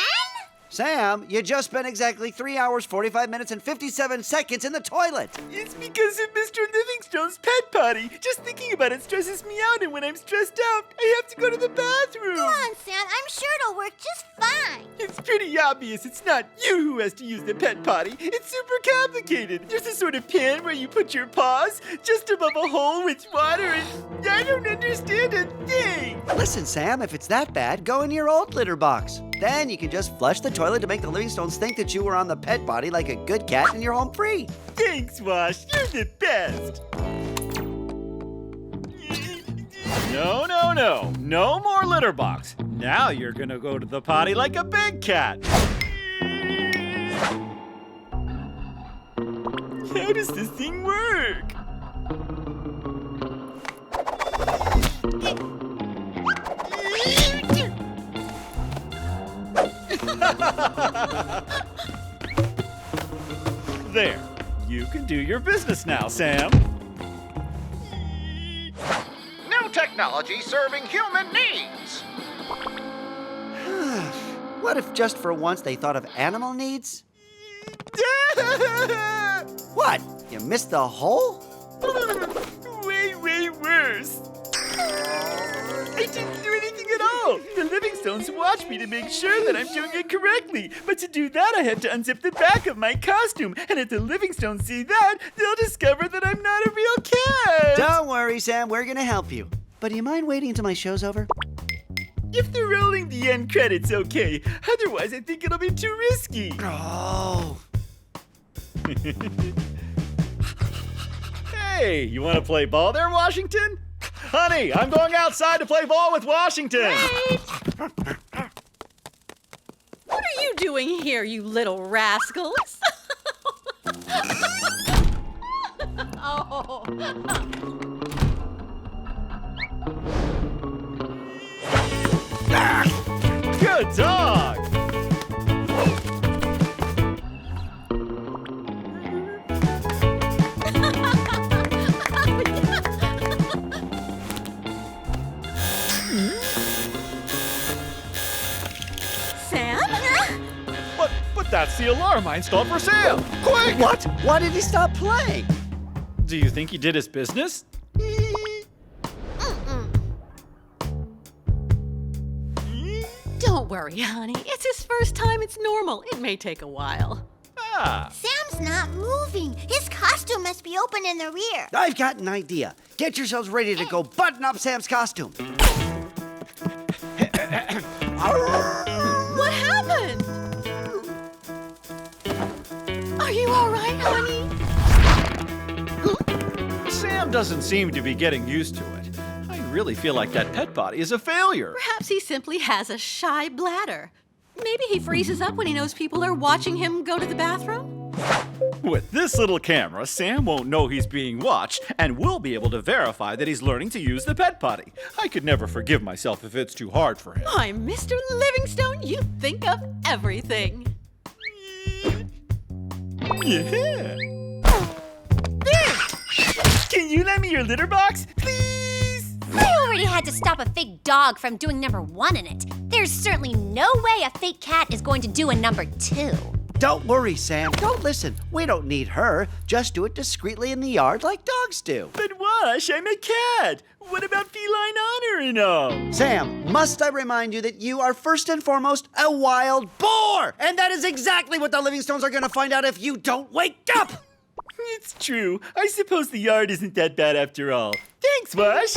[SPEAKER 13] Sam, you just spent exactly 3 hours, 45 minutes, and 57 seconds in the toilet.
[SPEAKER 6] It's because of Mr. Livingstone's pet potty. Just thinking about it stresses me out, and when I'm stressed out, I have to go to the bathroom.
[SPEAKER 3] Go on, Sam. I'm sure it'll work just fine.
[SPEAKER 6] It's pretty obvious it's not you who has to use the pet potty. It's super complicated. There's a sort of pan where you put your paws just above a hole with water, and I don't understand a thing.
[SPEAKER 13] Listen, Sam, if it's that bad, go in your old litter box. Then you can just flush the toilet to make the Livingstones think that you were on the pet potty like a good cat and you're home free.
[SPEAKER 6] Thanks, Wash. You're the best. No, no, no. No more litter box. Now you're gonna go to the potty like a big cat. How does this thing work? There. You can do your business now, Sam.
[SPEAKER 8] New technology serving human needs.
[SPEAKER 13] What if just for once they thought of animal needs? What? You missed the hole?
[SPEAKER 6] Way, way worse. I didn't do anything at all. The Livingstones watch me to make sure that I'm doing it correctly. But to do that, I had to unzip the back of my costume. And if the Livingstones see that, they'll discover that I'm not a real cat.
[SPEAKER 13] Don't worry, Sam. We're gonna help you. But do you mind waiting until my show's over?
[SPEAKER 6] If they're rolling the end credits, okay. Otherwise, I think it'll be too risky.
[SPEAKER 13] Oh.
[SPEAKER 6] Hey, you want to play ball there, Washington? Honey, I'm going outside to play ball with Washington.
[SPEAKER 5] Wait! What are you doing here, you little rascals? Oh.
[SPEAKER 6] Good dog.
[SPEAKER 5] Sam?
[SPEAKER 6] But that's the alarm I installed for Sam. Quick!
[SPEAKER 13] What? Why did he stop playing?
[SPEAKER 6] Do you think he did his business?
[SPEAKER 5] Don't worry, honey. It's his first time. It's normal. It may take a while.
[SPEAKER 6] Ah.
[SPEAKER 3] Sam's not moving. His costume must be open in the rear.
[SPEAKER 13] I've got an idea. Get yourselves ready to go button up Sam's costume.
[SPEAKER 5] What happened? Are you all right, honey?
[SPEAKER 6] Sam doesn't seem to be getting used to it. I really feel like that pet potty is a failure.
[SPEAKER 5] Perhaps he simply has a shy bladder. Maybe he freezes up when he knows people are watching him go to the bathroom.
[SPEAKER 6] With this little camera, Sam won't know he's being watched, and we'll be able to verify that he's learning to use the pet potty. I could never forgive myself if it's too hard for him.
[SPEAKER 5] Why, Mr. Livingstone, you think of everything.
[SPEAKER 6] Yeah. Can you lend me your litter box, please?
[SPEAKER 7] I already had to stop a fake dog from doing number 1 in it. There's certainly no way a fake cat is going to do a number 2.
[SPEAKER 13] Don't worry, Sam. Don't listen. We don't need her. Just do it discreetly in the yard like dogs do.
[SPEAKER 6] But Wash, I'm a cat. What about feline honor and all?
[SPEAKER 13] Sam, must I remind you that you are first and foremost a wild boar? And that is exactly what the Livingstones are going to find out if you don't wake up!
[SPEAKER 6] It's true. I suppose the yard isn't that bad after all. Thanks, Wash.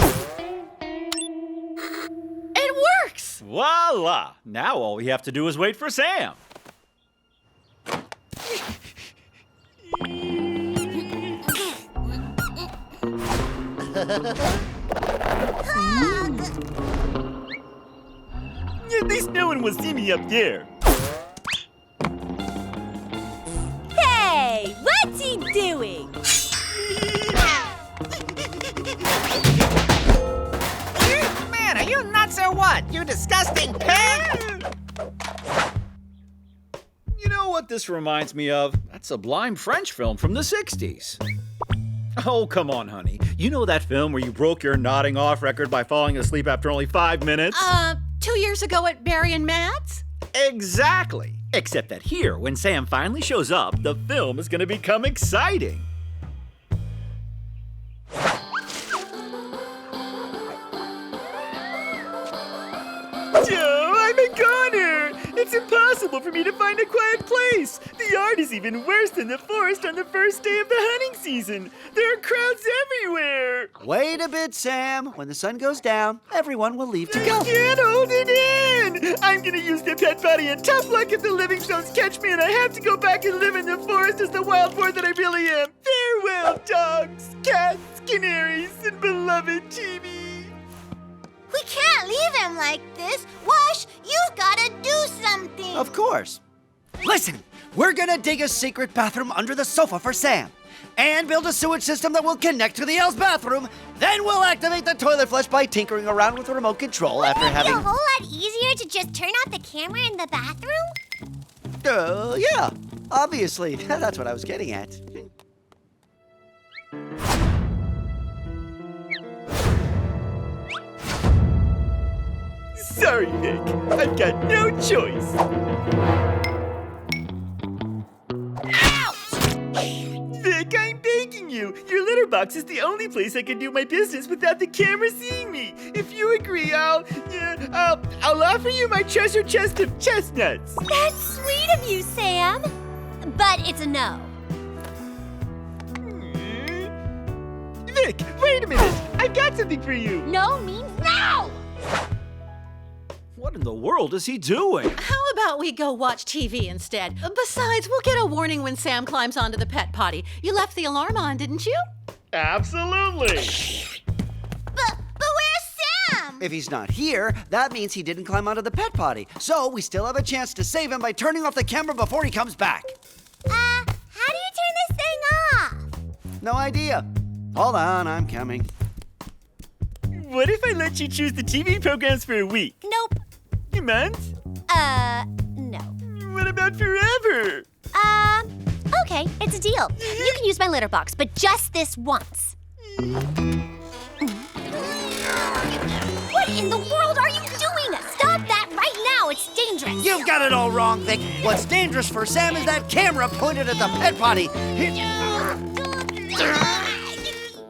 [SPEAKER 5] It works!
[SPEAKER 6] Voila! Now all we have to do is wait for Sam. At least no one will see me up there.
[SPEAKER 7] Hey, what's he doing?
[SPEAKER 8] Man, are you nuts or what? You disgusting pig!
[SPEAKER 6] You know what this reminds me of? That sublime French film from the 60s. Oh, come on, honey. You know that film where you broke your nodding off record by falling asleep after only 5 minutes?
[SPEAKER 5] 2 years ago at Barry and Matt's?
[SPEAKER 6] Exactly. Except that here, when Sam finally shows up, the film is going to become exciting. Joe, I'm a goner! It's impossible for me to find a quiet place. The yard is even worse than the forest on the first day of the hunting season. There are crowds everywhere.
[SPEAKER 13] Wait a bit, Sam. When the sun goes down, everyone will leave to go.
[SPEAKER 6] I can't hold it in. I'm gonna use the pet potty, and tough luck if the Livingstones catch me and I have to go back and live in the forest as the wild boar that I really am. Farewell, dogs, cats, canaries, and beloved TV.
[SPEAKER 3] We can't leave him like this. Wash, you've got to do something.
[SPEAKER 13] Of course. Listen, we're gonna dig a secret bathroom under the sofa for Sam and build a sewage system that will connect to the elf's bathroom. Then we'll activate the toilet flush by tinkering around with the remote control after having...
[SPEAKER 3] It'd be a whole lot easier to just turn off the camera in the bathroom?
[SPEAKER 13] Yeah, obviously. That's what I was getting at.
[SPEAKER 6] Sorry, Nick. I've got no choice. Vic, I'm begging you. Your litter box is the only place I can do my business without the camera seeing me. If you agree, I'll offer you my treasure chest of chestnuts.
[SPEAKER 7] That's sweet of you, Sam. But it's a no.
[SPEAKER 6] Vic, wait a minute. I've got something for you.
[SPEAKER 7] No means no!
[SPEAKER 6] What in the world is he doing?
[SPEAKER 5] How about we go watch TV instead? Besides, we'll get a warning when Sam climbs onto the pet potty. You left the alarm on, didn't you?
[SPEAKER 12] Absolutely.
[SPEAKER 3] But where's Sam?
[SPEAKER 13] If he's not here, that means he didn't climb onto the pet potty. So we still have a chance to save him by turning off the camera before he comes back.
[SPEAKER 3] How do you turn this thing off?
[SPEAKER 13] No idea. Hold on, I'm coming.
[SPEAKER 6] What if I let you choose the TV programs for a week?
[SPEAKER 7] Nope.
[SPEAKER 6] A month?
[SPEAKER 7] No.
[SPEAKER 6] What about forever?
[SPEAKER 7] Okay, it's a deal. You can use my litter box, but just this once. What in the world are you doing? Stop that right now, it's dangerous.
[SPEAKER 13] You've got it all wrong, Vic. What's dangerous for Sam is that camera pointed at the pet potty.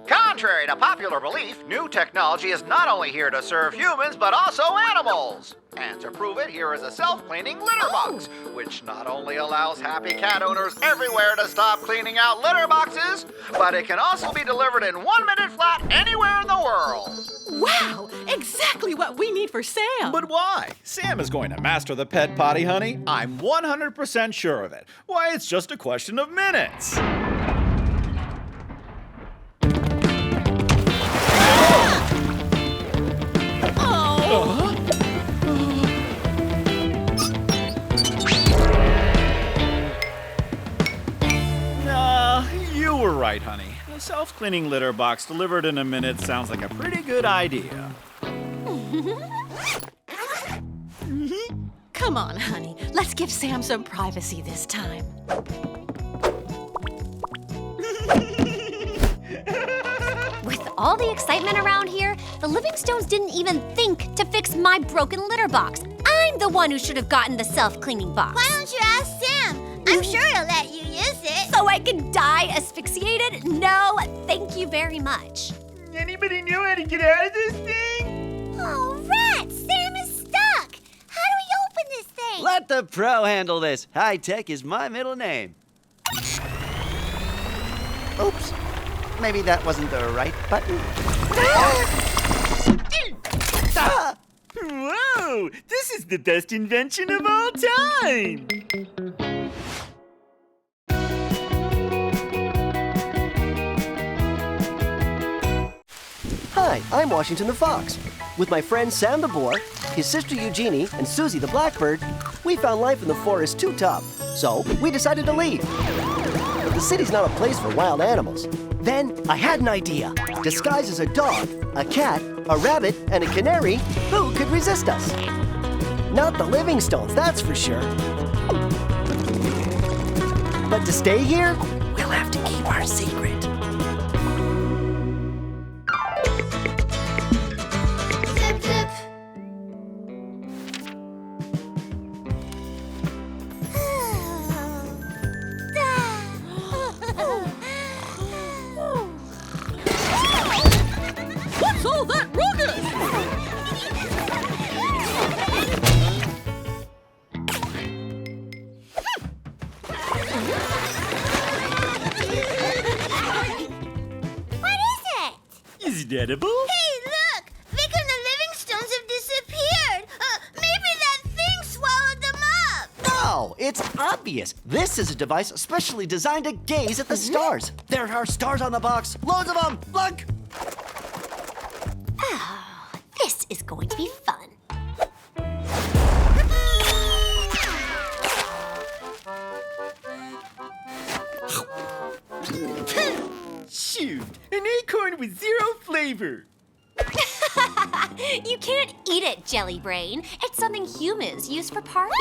[SPEAKER 8] Contrary to popular belief, new technology is not only here to serve humans, but also animals. And to prove it, here is a self-cleaning litter box, which not only allows happy cat owners everywhere to stop cleaning out litter boxes, but it can also be delivered in 1 minute flat anywhere in the world.
[SPEAKER 5] Wow, exactly what we need for Sam.
[SPEAKER 6] But why? Sam is going to master the pet potty, honey. I'm 100% sure of it. Why, it's just a question of minutes. right, honey. A self-cleaning litter box delivered in a minute sounds like a pretty good idea.
[SPEAKER 5] Come on, honey. Let's give Sam some privacy this time.
[SPEAKER 7] With all the excitement around here, the Livingstones didn't even think to fix my broken litter box. I'm the one who should have gotten the self-cleaning box.
[SPEAKER 3] Why don't you ask Sam? I'm sure he'll let you use it.
[SPEAKER 7] So I can die asphyxiated? No, thank you very much.
[SPEAKER 6] Anybody know how to get out of this thing?
[SPEAKER 3] Oh, rats! Sam is stuck. How do we open this thing?
[SPEAKER 13] Let the pro handle this. High tech is my middle name. Oops. Maybe that wasn't the right button. Ah!
[SPEAKER 6] Whoa! This is the best invention of all time!
[SPEAKER 1] Hi, I'm Washington the Fox. With my friend Sam the boar, his sister Eugénie, and Suzie the blackbird, we found life in the forest too tough. So we decided to leave. The city's not a place for wild animals. Then I had an idea. Disguised as a dog, a cat, a rabbit, and a canary, who could resist us? Not the Livingstones, that's for sure. But to stay here,
[SPEAKER 14] We'll have to keep our secret.
[SPEAKER 2] Zip, zip.
[SPEAKER 5] What's all that ruckus?
[SPEAKER 3] What is it?
[SPEAKER 6] Is it edible?
[SPEAKER 3] Hey, look! Vic and the Livingstones have disappeared. Maybe that thing swallowed them up.
[SPEAKER 13] No, it's obvious. This is a device specially designed to gaze at the stars. There are stars on the box. Loads of them. Look.
[SPEAKER 7] Oh, this is going to be fun.
[SPEAKER 6] Shoot! An acorn with zero flavor!
[SPEAKER 7] You can't eat it, Jelly Brain. It's something humans use for parties.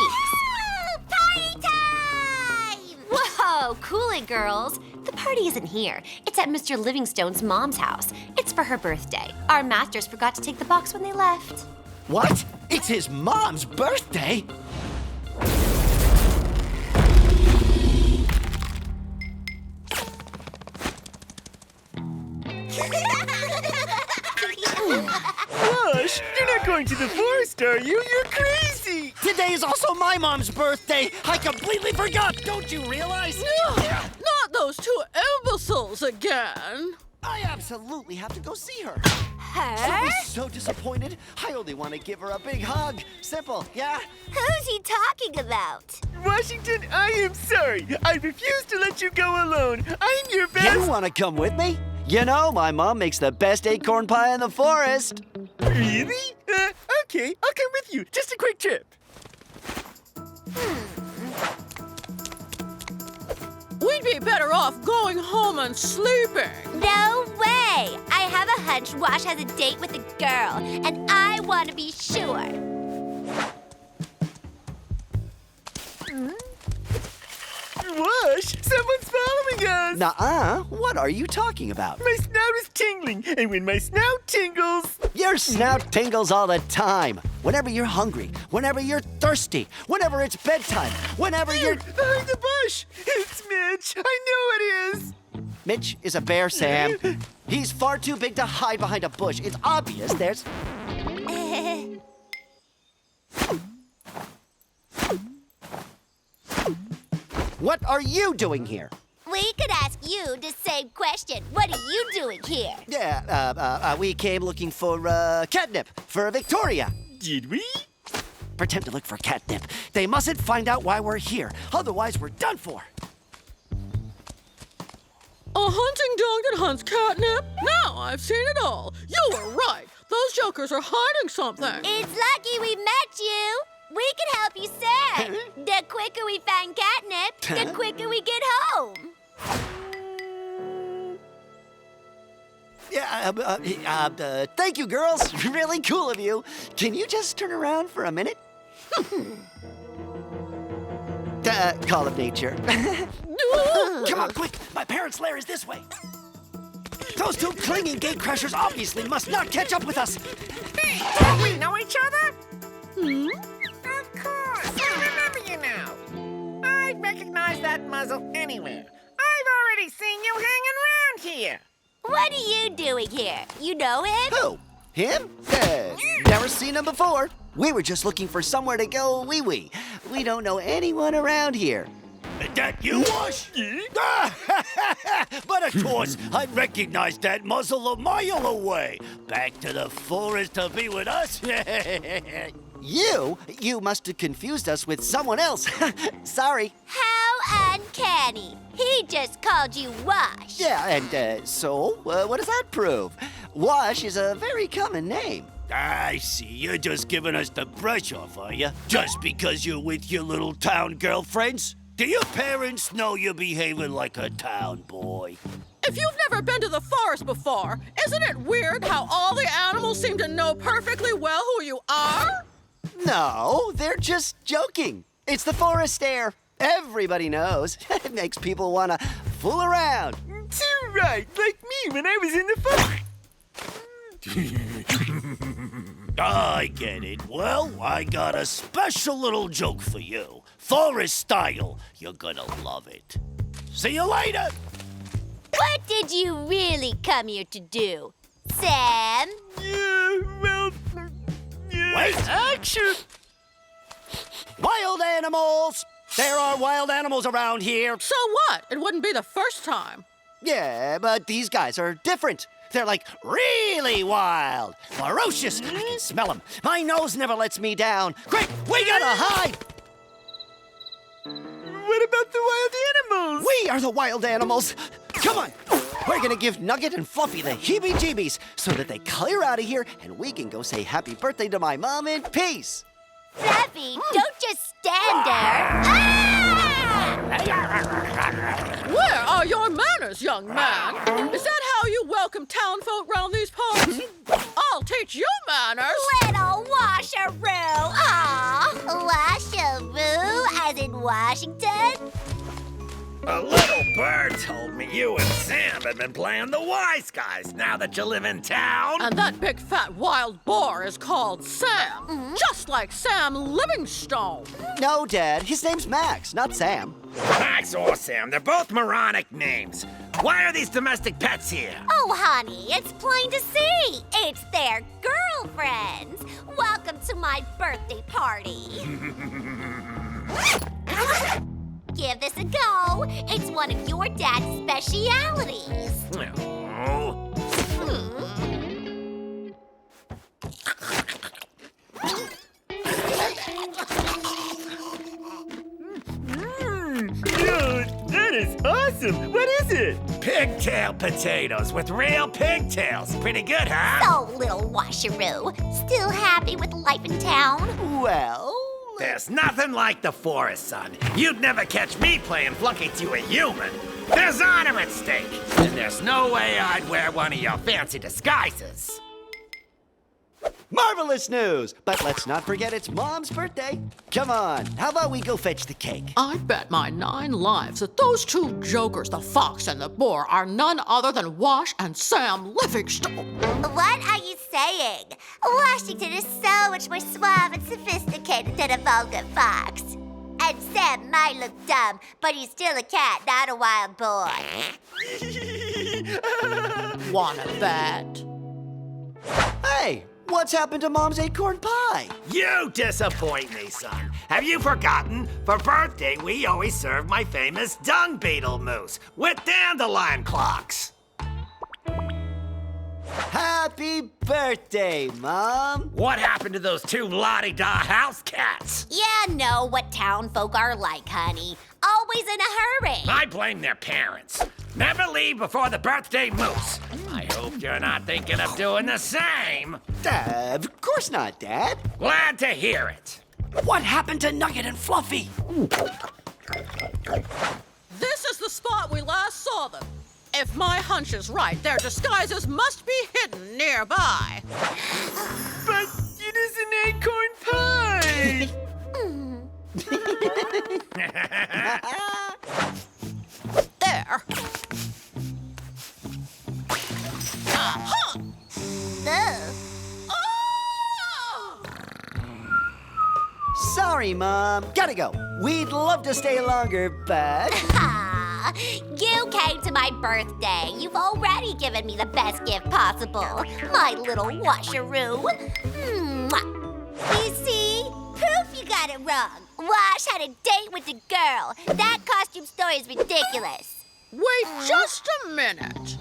[SPEAKER 3] Party time!
[SPEAKER 7] Whoa, cool it, girls. The party isn't here. It's at Mr. Livingstone's mom's house. It's for her birthday. Our masters forgot to take the box when they left.
[SPEAKER 13] What? It's his mom's birthday?
[SPEAKER 6] Rush, you're not going to the forest, are you? You're crazy!
[SPEAKER 13] Today is also my mom's birthday. I completely forgot. Don't you realize?
[SPEAKER 5] Not those two imbeciles again.
[SPEAKER 13] I absolutely have to go see her.
[SPEAKER 7] Her?
[SPEAKER 13] She'll be so disappointed. I only want to give her a big hug. Simple, yeah?
[SPEAKER 3] Who's he talking about?
[SPEAKER 6] Washington, I am sorry. I refuse to let you go alone. I'm your best.
[SPEAKER 13] You want to come with me? You know, my mom makes the best acorn pie in the forest.
[SPEAKER 6] Really? Okay, I'll come with you. Just a quick trip.
[SPEAKER 5] We'd be better off going home and sleeping.
[SPEAKER 3] No way! I have a hunch Wash has a date with a girl, and I want to be sure.
[SPEAKER 6] Wash, someone's following us.
[SPEAKER 13] Nuh-uh. What are you talking about?
[SPEAKER 6] My snout is tingling, and when my snout tingles...
[SPEAKER 13] Your snout tingles all the time. Whenever you're hungry, whenever you're thirsty, whenever it's bedtime, whenever you're...
[SPEAKER 6] Behind the bush! It's Mitch! I know it is!
[SPEAKER 13] Mitch is a bear, Sam. He's far too big to hide behind a bush. It's obvious there's... What are you doing here?
[SPEAKER 3] We could ask you the same question. What are you doing here?
[SPEAKER 13] Yeah, we came looking for, catnip for Victoria.
[SPEAKER 6] Did we?
[SPEAKER 13] Pretend to look for catnip. They mustn't find out why we're here. Otherwise, we're done for.
[SPEAKER 5] A hunting dog that hunts catnip? Now I've seen it all. You were right. Those jokers are hiding something.
[SPEAKER 3] It's lucky we met you. We can help you search. The quicker we find catnip, the quicker we get home.
[SPEAKER 1] Thank you, girls. Really cool of you. Can you just turn around for a minute? Call of nature.
[SPEAKER 13] Come on, quick! My parents' lair is this way. Those two clinging gate crashers obviously must not catch up with us.
[SPEAKER 8] Hey, don't we know each other? Of course, I remember you now. I recognize that muzzle anywhere. I've already seen you hanging around here.
[SPEAKER 3] What are you doing here? You know him?
[SPEAKER 1] Who? Him? Never seen him before. We were just looking for somewhere to go wee-wee. We don't know anyone around here.
[SPEAKER 13] That you, Wash? But of course, I recognize that muzzle a mile away. Back to the forest to be with us?
[SPEAKER 1] You must have confused us with someone else. Sorry.
[SPEAKER 3] How uncanny. He just called you Wash.
[SPEAKER 1] Yeah, and so, what does that prove? Wash is a very common name.
[SPEAKER 13] I see. You're just giving us the brush off, are you? Just because you're with your little town girlfriends? Do your parents know you're behaving like a town boy?
[SPEAKER 5] If you've never been to the forest before, isn't it weird how all the animals seem to know perfectly well who you are?
[SPEAKER 1] No, they're just joking. It's the forest air. Everybody knows. It makes people want to fool around.
[SPEAKER 6] Too right, like me when I was in the forest.
[SPEAKER 13] I get it. Well, I got a special little joke for you. Forest style. You're gonna love it. See you later.
[SPEAKER 3] What did you really come here to do, Sam?
[SPEAKER 13] Wait.
[SPEAKER 6] Action!
[SPEAKER 13] Wild animals! There are wild animals around here.
[SPEAKER 5] So what? It wouldn't be the first time.
[SPEAKER 1] Yeah, but these guys are different. They're like really wild, ferocious. I can smell them. My nose never lets me down. Quick, we gotta hide.
[SPEAKER 6] What about the wild animals?
[SPEAKER 1] We are the wild animals. Come on. We're gonna give Nugget and Fluffy the heebie-jeebies so that they clear out of here and we can go say happy birthday to my mom in peace.
[SPEAKER 3] Fluffy, don't just stand there.
[SPEAKER 5] Where are your manners, young man? Is that how you welcome town folk round these parts? I'll teach you manners.
[SPEAKER 3] Little washeroo. Aw, washeroo, as in Washington?
[SPEAKER 11] A little bird told me you and Sam have been playing the wise guys now that you live in town.
[SPEAKER 5] And that big fat wild boar is called Sam, just like Sam Livingstone.
[SPEAKER 1] No, Dad, his name's Max, not Sam.
[SPEAKER 11] Max or Sam, they're both moronic names. Why are these domestic pets here?
[SPEAKER 3] Oh, honey, it's plain to see. It's their girlfriends. Welcome to my birthday party. Give this a go. It's one of your dad's specialities.
[SPEAKER 11] Oh.
[SPEAKER 6] Dude, that is awesome. What is it?
[SPEAKER 11] Pigtail potatoes with real pigtails. Pretty good, huh?
[SPEAKER 3] So, little washeroo, still happy with life in town?
[SPEAKER 1] Well...
[SPEAKER 11] There's nothing like the forest, son. You'd never catch me playing flunky to a human. There's honor at stake, and there's no way I'd wear one of your fancy disguises.
[SPEAKER 1] Marvelous news! But let's not forget it's Mom's birthday. Come on, how about we go fetch the cake?
[SPEAKER 5] I bet my 9 lives that those two jokers, the fox and the boar, are none other than Wash and Sam Livingstone.
[SPEAKER 3] What are you saying? Washington is so much more suave and sophisticated than a vulgar fox. And Sam might look dumb, but he's still a cat, not a wild boar.
[SPEAKER 5] Wanna bet?
[SPEAKER 1] Hey, what's happened to Mom's acorn pie?
[SPEAKER 11] You disappoint me, son. Have you forgotten? For birthday, we always serve my famous dung beetle mousse with dandelion clocks.
[SPEAKER 1] Happy birthday, Mom!
[SPEAKER 11] What happened to those 2 la-di-da house cats?
[SPEAKER 3] Yeah, know what town folk are like, honey. Always in a hurry.
[SPEAKER 11] I blame their parents. Never leave before the birthday mousse. I hope you're not thinking of doing the same.
[SPEAKER 1] Of course not, Dad.
[SPEAKER 11] Glad to hear it.
[SPEAKER 13] What happened to Nugget and Fluffy?
[SPEAKER 5] This is the spot we last saw them. If my hunch is right, their disguises must be hidden nearby.
[SPEAKER 4] But it is an acorn pie!
[SPEAKER 5] There.
[SPEAKER 13] Sorry, Mom. Gotta go. We'd love to stay longer, but...
[SPEAKER 7] You came to my birthday. You've already given me the best gift possible. My little washeroo. You see? Proof you got it wrong. Wash had a date with the girl. That costume story is ridiculous.
[SPEAKER 5] Wait just a minute.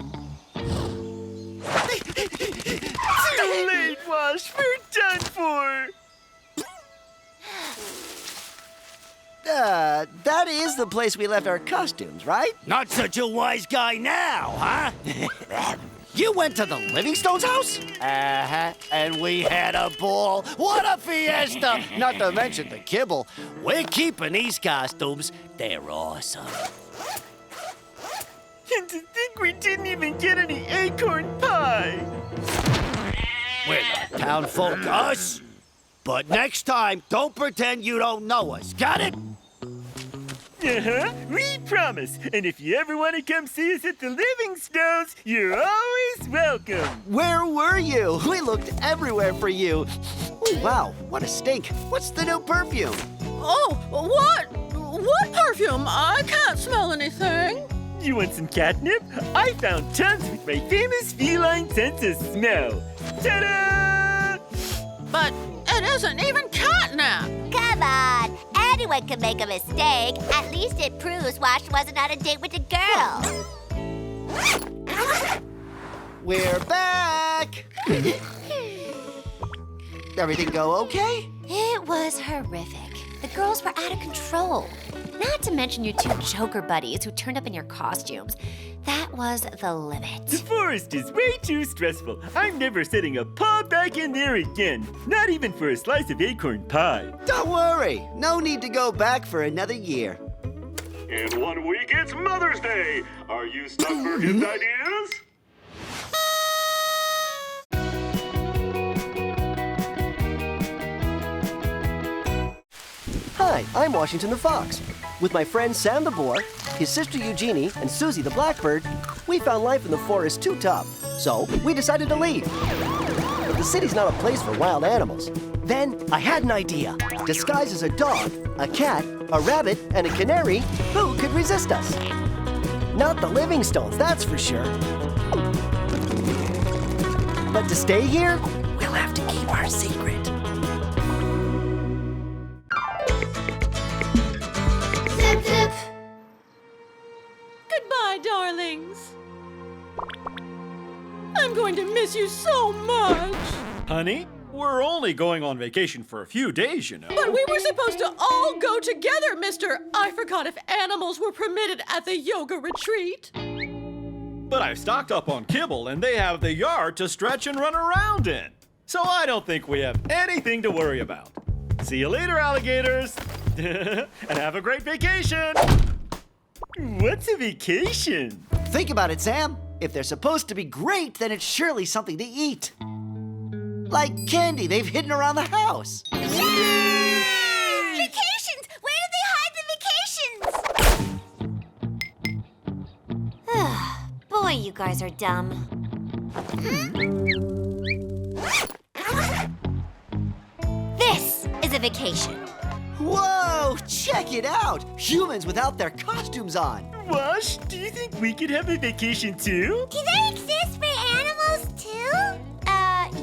[SPEAKER 4] Too late, Wash. We're done for.
[SPEAKER 13] That is the place we left our costumes, right?
[SPEAKER 11] Not such a wise guy now, huh?
[SPEAKER 13] You went to the Livingstone's house?
[SPEAKER 11] Uh-huh. And we had a ball. What a fiesta!
[SPEAKER 13] Not to mention the kibble.
[SPEAKER 11] We're keeping these costumes. They're awesome.
[SPEAKER 4] And to think we didn't even get any acorn pie.
[SPEAKER 11] We're not town folk, us. But next time, don't pretend you don't know us. Got it?
[SPEAKER 4] Uh-huh. We promise. And if you ever want to come see us at the Livingstones, you're always welcome.
[SPEAKER 13] Where were you? We looked everywhere for you. Ooh, wow, what a stink. What's the new perfume?
[SPEAKER 5] Oh, what? What perfume? I can't smell anything.
[SPEAKER 4] You want some catnip? I found tons with my famous feline sense of smell. Ta-da!
[SPEAKER 5] But it isn't even catnip.
[SPEAKER 7] Come on. Anyone can make a mistake. At least it proves Wash wasn't on a date with a girl.
[SPEAKER 13] We're back. Everything go okay?
[SPEAKER 7] It was horrific. The girls were out of control. Not to mention your two Joker buddies who turned up in your costumes. That was the limit.
[SPEAKER 4] The forest is way too stressful. I'm never setting a paw back in there again. Not even for a slice of acorn pie.
[SPEAKER 13] Don't worry. No need to go back for another year.
[SPEAKER 12] In 1 week, it's Mother's Day. Are you stuck for gift ideas?
[SPEAKER 1] Hi, I'm Washington the Fox. With my friend Sam the boar, his sister Eugénie, and Suzie the blackbird, we found life in the forest too tough. So we decided to leave. But the city's not a place for wild animals. Then I had an idea. Disguised as a dog, a cat, a rabbit, and a canary, who could resist us? Not the Livingstones, that's for sure. But to stay here,
[SPEAKER 14] We'll have to keep our secret.
[SPEAKER 2] Zip, zip.
[SPEAKER 5] Goodbye, darlings. I'm going to miss you so much.
[SPEAKER 6] Honey, we're only going on vacation for a few days, you know.
[SPEAKER 5] But we were supposed to all go together, mister. I forgot if animals were permitted at the yoga retreat.
[SPEAKER 6] But I've stocked up on kibble, and they have the yard to stretch and run around in. So I don't think we have anything to worry about. See you later, alligators. And have a great vacation.
[SPEAKER 4] What's a vacation?
[SPEAKER 13] Think about it, Sam. If they're supposed to be great, then it's surely something to eat. Like candy they've hidden around the house.
[SPEAKER 3] Yay! Vacations! Where did they hide the vacations?
[SPEAKER 7] Boy, you guys are dumb. This is a vacation.
[SPEAKER 13] Whoa, check it out. Humans without their costumes on.
[SPEAKER 4] Wash, do you think we could have a vacation too?
[SPEAKER 3] Do they exist for animals too?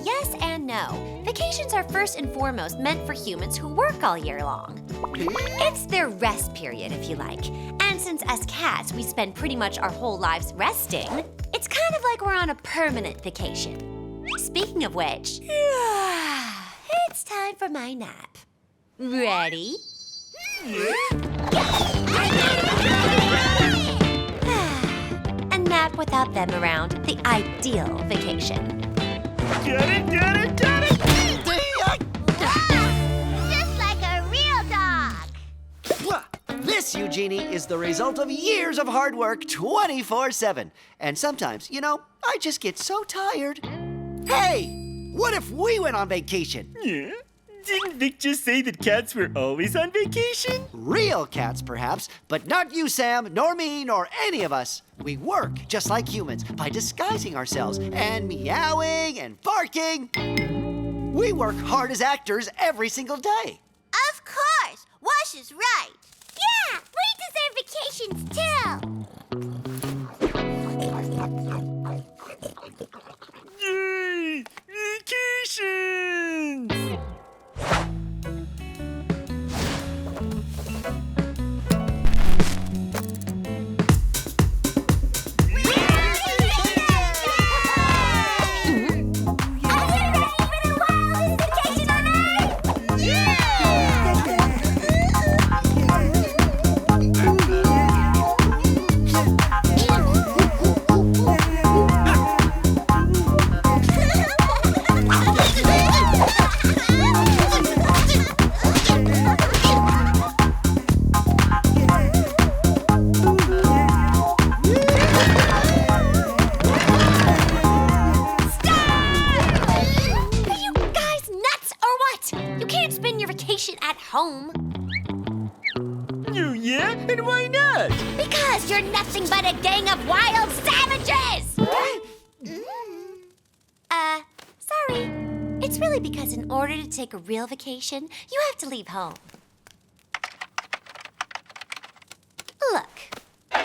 [SPEAKER 7] Yes and no. Vacations are first and foremost meant for humans who work all year long. It's their rest period, if you like. And since us cats, we spend pretty much our whole lives resting, it's kind of like we're on a permanent vacation. Speaking of which, it's time for my nap. Ready? A nap without them around, the ideal vacation.
[SPEAKER 4] Get it, get it, get it!
[SPEAKER 3] Just like a real dog.
[SPEAKER 13] This, Eugénie, is the result of years of hard work 24/7. And sometimes, I just get so tired. Hey, what if we went on vacation?
[SPEAKER 6] Yeah? Didn't Vic just say that cats were always on vacation?
[SPEAKER 13] Real cats, perhaps, but not you, Sam, nor me, nor any of us. We work just like humans by disguising ourselves and meowing and barking. We work hard as actors every single day.
[SPEAKER 3] Of course. Wash is right. Yeah, we deserve vacations too.
[SPEAKER 6] Yay! Vacations!
[SPEAKER 7] Home.
[SPEAKER 6] You yeah? And why not?
[SPEAKER 7] Because you're nothing but a gang of wild savages! Sorry. It's really because in order to take a real vacation, you have to leave home. Look. Wow!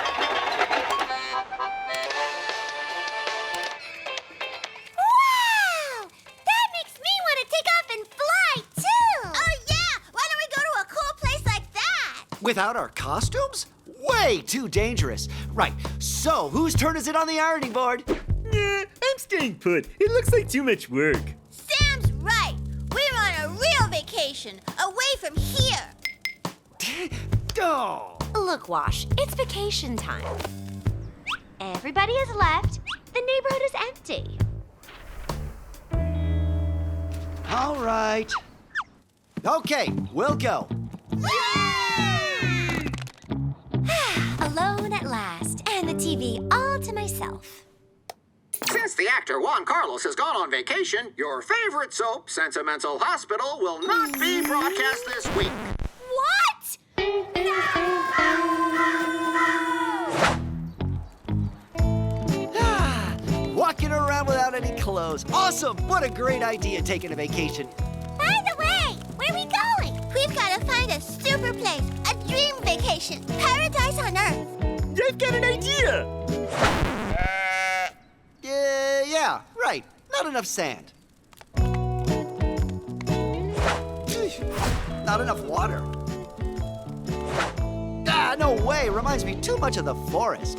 [SPEAKER 7] That makes me want to take off and fly, too!
[SPEAKER 3] Oh, yeah! Why don't we go to a cool place like that?
[SPEAKER 13] Without our costumes? Way too dangerous. Right, so whose turn is it on the ironing board?
[SPEAKER 6] Yeah, I'm staying put. It looks like too much work.
[SPEAKER 3] Sam's right. We're on a real vacation, away from here.
[SPEAKER 13] Oh.
[SPEAKER 7] Look, Wash, it's vacation time. Everybody has left. The neighborhood is empty.
[SPEAKER 13] All right. Okay, we'll go.
[SPEAKER 7] Alone at last, and the TV all to myself.
[SPEAKER 15] Since the actor Juan Carlos has gone on vacation, your favorite soap, Sentimental Hospital, will not be broadcast this week.
[SPEAKER 3] What?
[SPEAKER 13] Walking around without any clothes. Awesome! What a great idea taking a vacation.
[SPEAKER 3] By the way, where are we going? We've got to find a super place, a dream vacation, paradise on Earth.
[SPEAKER 6] I've got an idea!
[SPEAKER 13] Yeah, right. Not enough sand. Not enough water. Ah, no way. Reminds me too much of the forest.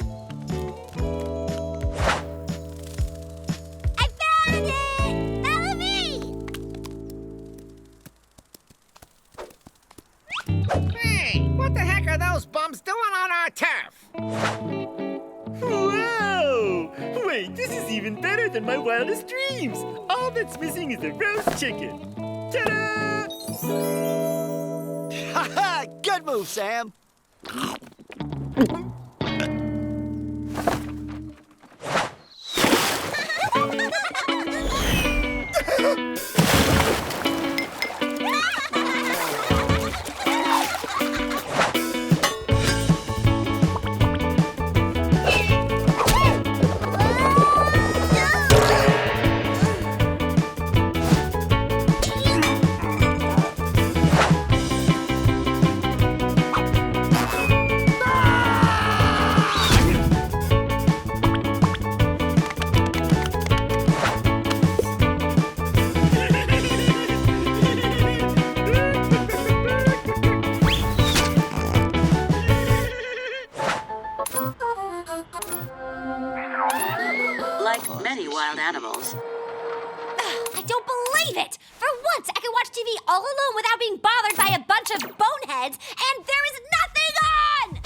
[SPEAKER 3] I found it! Follow me!
[SPEAKER 8] Hey, what the heck are those bums doing on our turf?
[SPEAKER 6] Whoa! Wait, this is even better than my wildest dreams. All that's missing is a roast chicken. Ta-da!
[SPEAKER 13] Ha-ha! Good move, Sam.
[SPEAKER 10] Like many wild animals,
[SPEAKER 7] I don't believe it! For once, I can watch TV all alone without being bothered by a bunch of boneheads, and there is nothing on!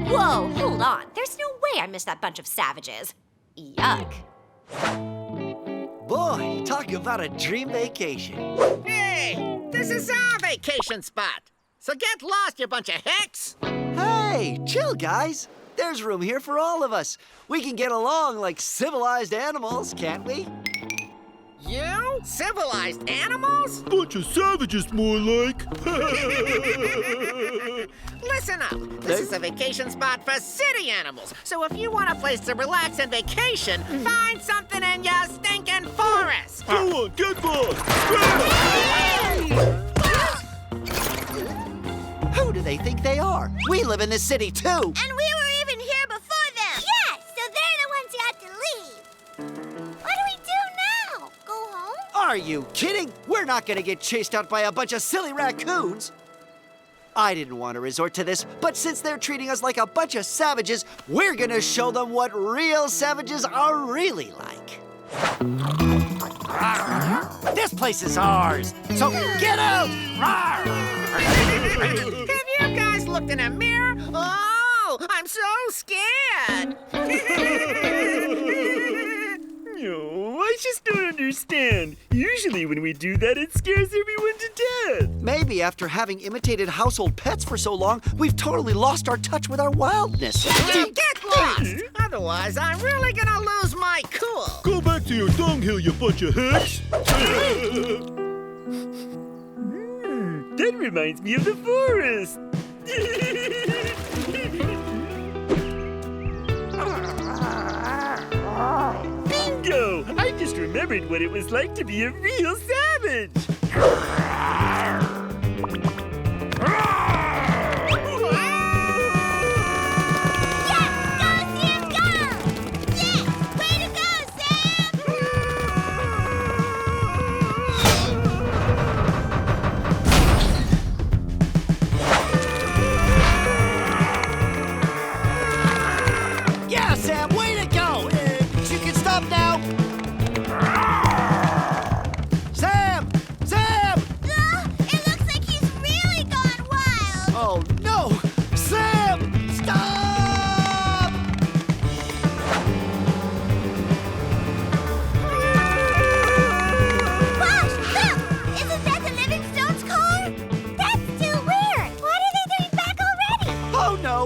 [SPEAKER 7] Whoa, hold on. There's no way I missed that bunch of savages. Yuck.
[SPEAKER 13] Boy, talk about a dream vacation.
[SPEAKER 8] Hey, this is our vacation spot. So get lost, you bunch of hicks.
[SPEAKER 13] Hey, chill, guys. There's room here for all of us. We can get along like civilized animals, can't we?
[SPEAKER 8] You? Civilized animals?
[SPEAKER 4] Bunch of savages, more like.
[SPEAKER 8] Listen up. This is a vacation spot for city animals. So if you want a place to relax and vacation, find something in your stinking forest.
[SPEAKER 4] Go on, get lost.
[SPEAKER 13] Who do they think they are? We live in this city, too.
[SPEAKER 3] And we were even here before them. Yes, so they're the ones who have to leave. What do we do now? Go home?
[SPEAKER 13] Are you kidding? We're not gonna get chased out by a bunch of silly raccoons. I didn't want to resort to this, but since they're treating us like a bunch of savages, we're gonna show them what real savages are really like. This place is ours, so get out!
[SPEAKER 8] Have you guys looked in a mirror? Oh, I'm so scared.
[SPEAKER 6] No, I just don't understand. Usually when we do that, it scares everyone to death.
[SPEAKER 13] Maybe after having imitated household pets for so long, we've totally lost our touch with our wildness.
[SPEAKER 8] Now get lost! Otherwise, I'm really gonna lose my cool.
[SPEAKER 4] Go back to your dunghill, you bunch of hicks.
[SPEAKER 6] That reminds me of the forest. Bingo! I just remembered what it was like to be a real savage.
[SPEAKER 13] Yeah, Sam, way to go! You can stop now. Sam! Sam!
[SPEAKER 3] It looks like he's really gone wild.
[SPEAKER 13] Oh, no! Sam! Stop!
[SPEAKER 3] Gosh, look! Isn't that the Livingstone's car? That's too weird. What are they doing back already?
[SPEAKER 13] Oh, no!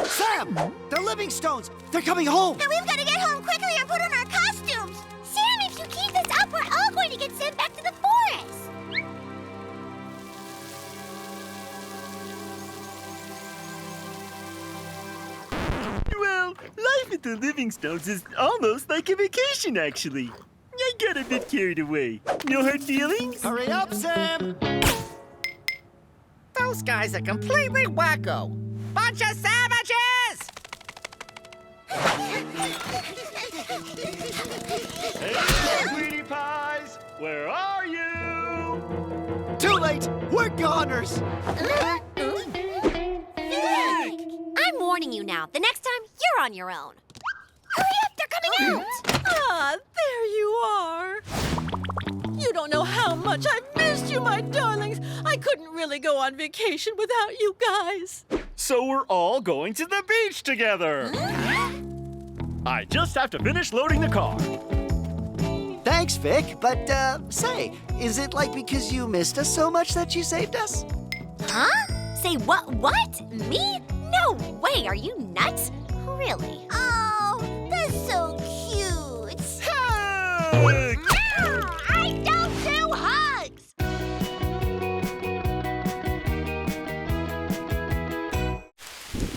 [SPEAKER 13] Sam! The Livingstones! They're coming home!
[SPEAKER 3] Now we've got to get home quickly and put on our costumes. Sam, if you keep this up, we're all going to get sent back to the forest.
[SPEAKER 6] Well, life at the Livingstones is almost like a vacation, actually. I got a bit carried away. No hard feelings?
[SPEAKER 13] Hurry up, Sam!
[SPEAKER 8] Those guys are completely wacko. Bunch of savages!
[SPEAKER 12] Hey, sweetie pies, where are you?
[SPEAKER 13] Too late! We're goners!
[SPEAKER 7] I'm warning you now. The next time, you're on your own.
[SPEAKER 3] Hurry up, they're coming out.
[SPEAKER 5] Ah, there you are. You don't know how much I've missed you, my darlings. I couldn't really go on vacation without you guys.
[SPEAKER 6] So we're all going to the beach together. I just have to finish loading the car.
[SPEAKER 13] Thanks, Vic, but, say, is it like because you missed us so much that you saved us?
[SPEAKER 7] Huh? Say what? What? Me? No way. Are you nuts? Really?
[SPEAKER 3] Oh, that's so cute.
[SPEAKER 7] I don't do hugs.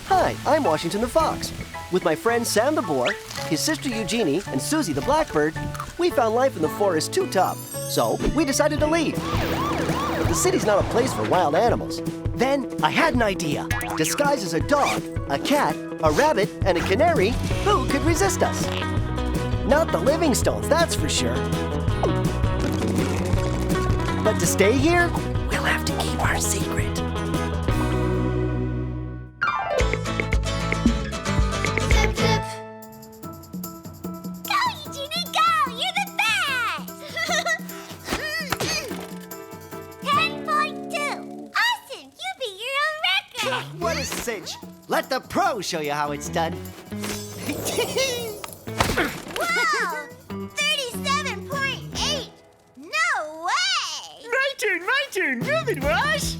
[SPEAKER 1] Hi, I'm Washington the Fox. With my friend Sam the boar, his sister Eugénie, and Suzie the blackbird, we found life in the forest too tough. So we decided to leave. The city's not a place for wild animals. Then I had an idea. Disguised as a dog, a cat, a rabbit, and a canary, who could resist us? Not the Livingstones, that's for sure. But to stay here,
[SPEAKER 14] We'll have to keep our secret.
[SPEAKER 2] Zip, zip.
[SPEAKER 3] Go, Eugénie, go! You're the best! 10.2. Awesome!
[SPEAKER 13] cinch. Let the pros show you how it's done.
[SPEAKER 3] Whoa! 37.8! No way!
[SPEAKER 6] My turn! Move it, Wash!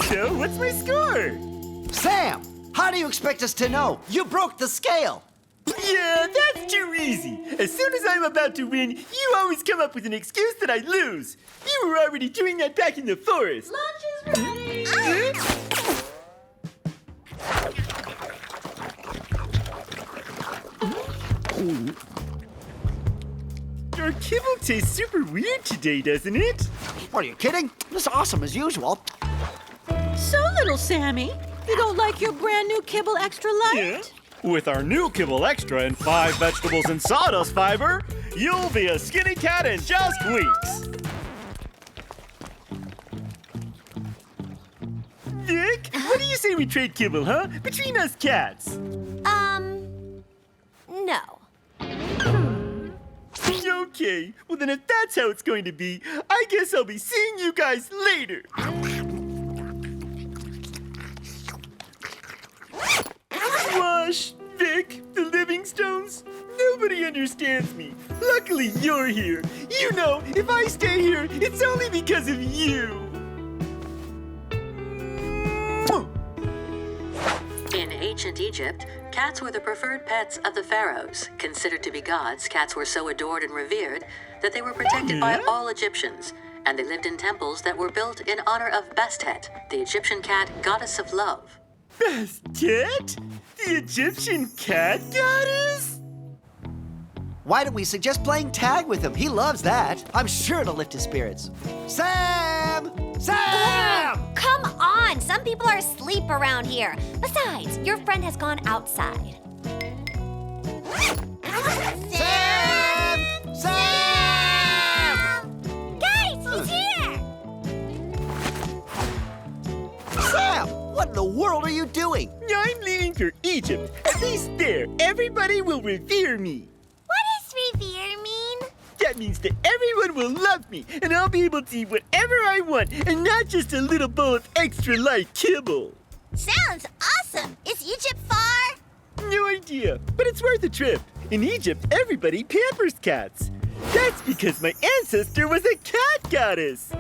[SPEAKER 6] So, what's my score?
[SPEAKER 13] Sam, how do you expect us to know? You broke the scale.
[SPEAKER 6] Yeah, that's too easy. As soon as I'm about to win, you always come up with an excuse that I lose. You were already doing that back in the forest.
[SPEAKER 5] Lunch is ready.
[SPEAKER 6] Your kibble tastes super weird today, doesn't it?
[SPEAKER 13] Are you kidding? It's awesome as usual.
[SPEAKER 5] So, little Sammy, you don't like your brand new kibble extra light?
[SPEAKER 6] Yeah. With our new kibble extra and 5 vegetables and sawdust fiber, you'll be a skinny cat in just weeks. Vic, what do you say we trade kibble, huh? Between us cats.
[SPEAKER 7] No.
[SPEAKER 6] Okay, well then if that's how it's going to be, I guess I'll be seeing you guys later. Wash, Vic, the Livingstones, nobody understands me. Luckily you're here. You know, if I stay here, it's only because of you.
[SPEAKER 16] In ancient Egypt, cats were the preferred pets of the pharaohs. Considered to be gods, cats were so adored and revered that they were protected by all Egyptians, and they lived in temples that were built in honor of Bastet, the Egyptian cat goddess of love.
[SPEAKER 6] Bastet? The Egyptian cat goddess?
[SPEAKER 13] Why don't we suggest playing tag with him? He loves that. I'm sure it'll lift his spirits. Sam! Sam!
[SPEAKER 7] Come on! Some people are asleep around here. Besides, your friend has gone outside.
[SPEAKER 13] Sam! Sam!
[SPEAKER 3] Guys, he's here!
[SPEAKER 13] Sam! What in the world are you doing?
[SPEAKER 6] I'm leaving for Egypt. At least there, everybody will revere me.
[SPEAKER 3] What does revere mean?
[SPEAKER 6] That means that everyone will love me, and I'll be able to eat whatever I want, and not just a little bowl of extra light kibble.
[SPEAKER 3] Sounds awesome! Is Egypt far?
[SPEAKER 6] No idea, but it's worth a trip. In Egypt, everybody pampers cats. That's because my ancestor was a cat goddess.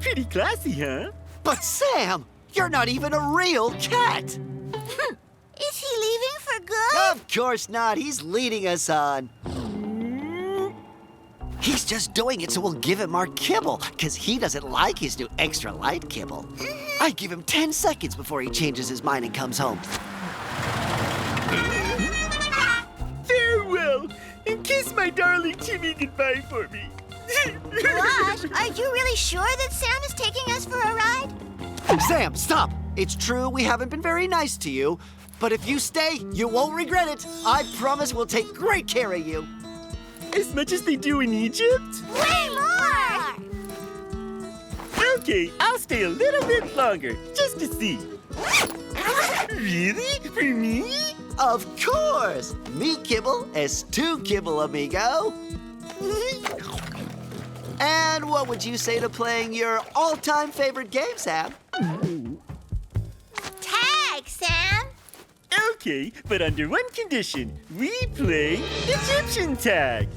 [SPEAKER 6] Pretty classy, huh?
[SPEAKER 13] But Sam, you're not even a real cat.
[SPEAKER 3] Is he leaving for good?
[SPEAKER 13] Of course not. He's leading us on. He's just doing it so we'll give him our kibble, because he doesn't like his new extra light kibble. I give him 10 seconds before he changes his mind and comes home.
[SPEAKER 6] Farewell, and kiss my darling Timmy goodbye for me.
[SPEAKER 3] Wash, are you really sure that Sam is taking us for a ride?
[SPEAKER 13] Sam, stop! It's true we haven't been very nice to you, but if you stay, you won't regret it. I promise we'll take great care of you.
[SPEAKER 6] As much as they do in Egypt?
[SPEAKER 3] Way more!
[SPEAKER 6] Okay, I'll stay a little bit longer, just to see. Really? For me?
[SPEAKER 13] Of course! Mi kibble es tu kibble, amigo. And what would you say to playing your all-time favorite game, Sam?
[SPEAKER 3] Tag, Sam!
[SPEAKER 6] Okay, but under one condition. We play Egyptian tag.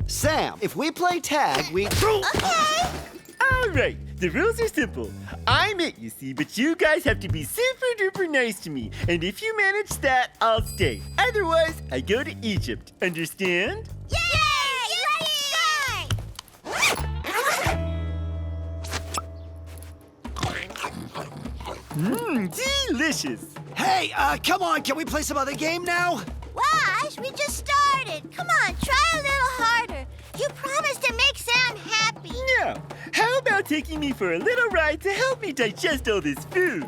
[SPEAKER 13] Sam, if we play tag, we...
[SPEAKER 3] Okay!
[SPEAKER 6] All right, the rules are simple. I'm it, you see, but you guys have to be super-duper nice to me. And if you manage that, I'll stay. Otherwise, I go to Egypt. Understand?
[SPEAKER 3] Yay!
[SPEAKER 6] Delicious.
[SPEAKER 13] Hey, come on, can we play some other game now?
[SPEAKER 3] Wash, we just started. Come on, try a little harder. You promised to make Sam happy.
[SPEAKER 6] Now, how about taking me for a little ride to help me digest all this food?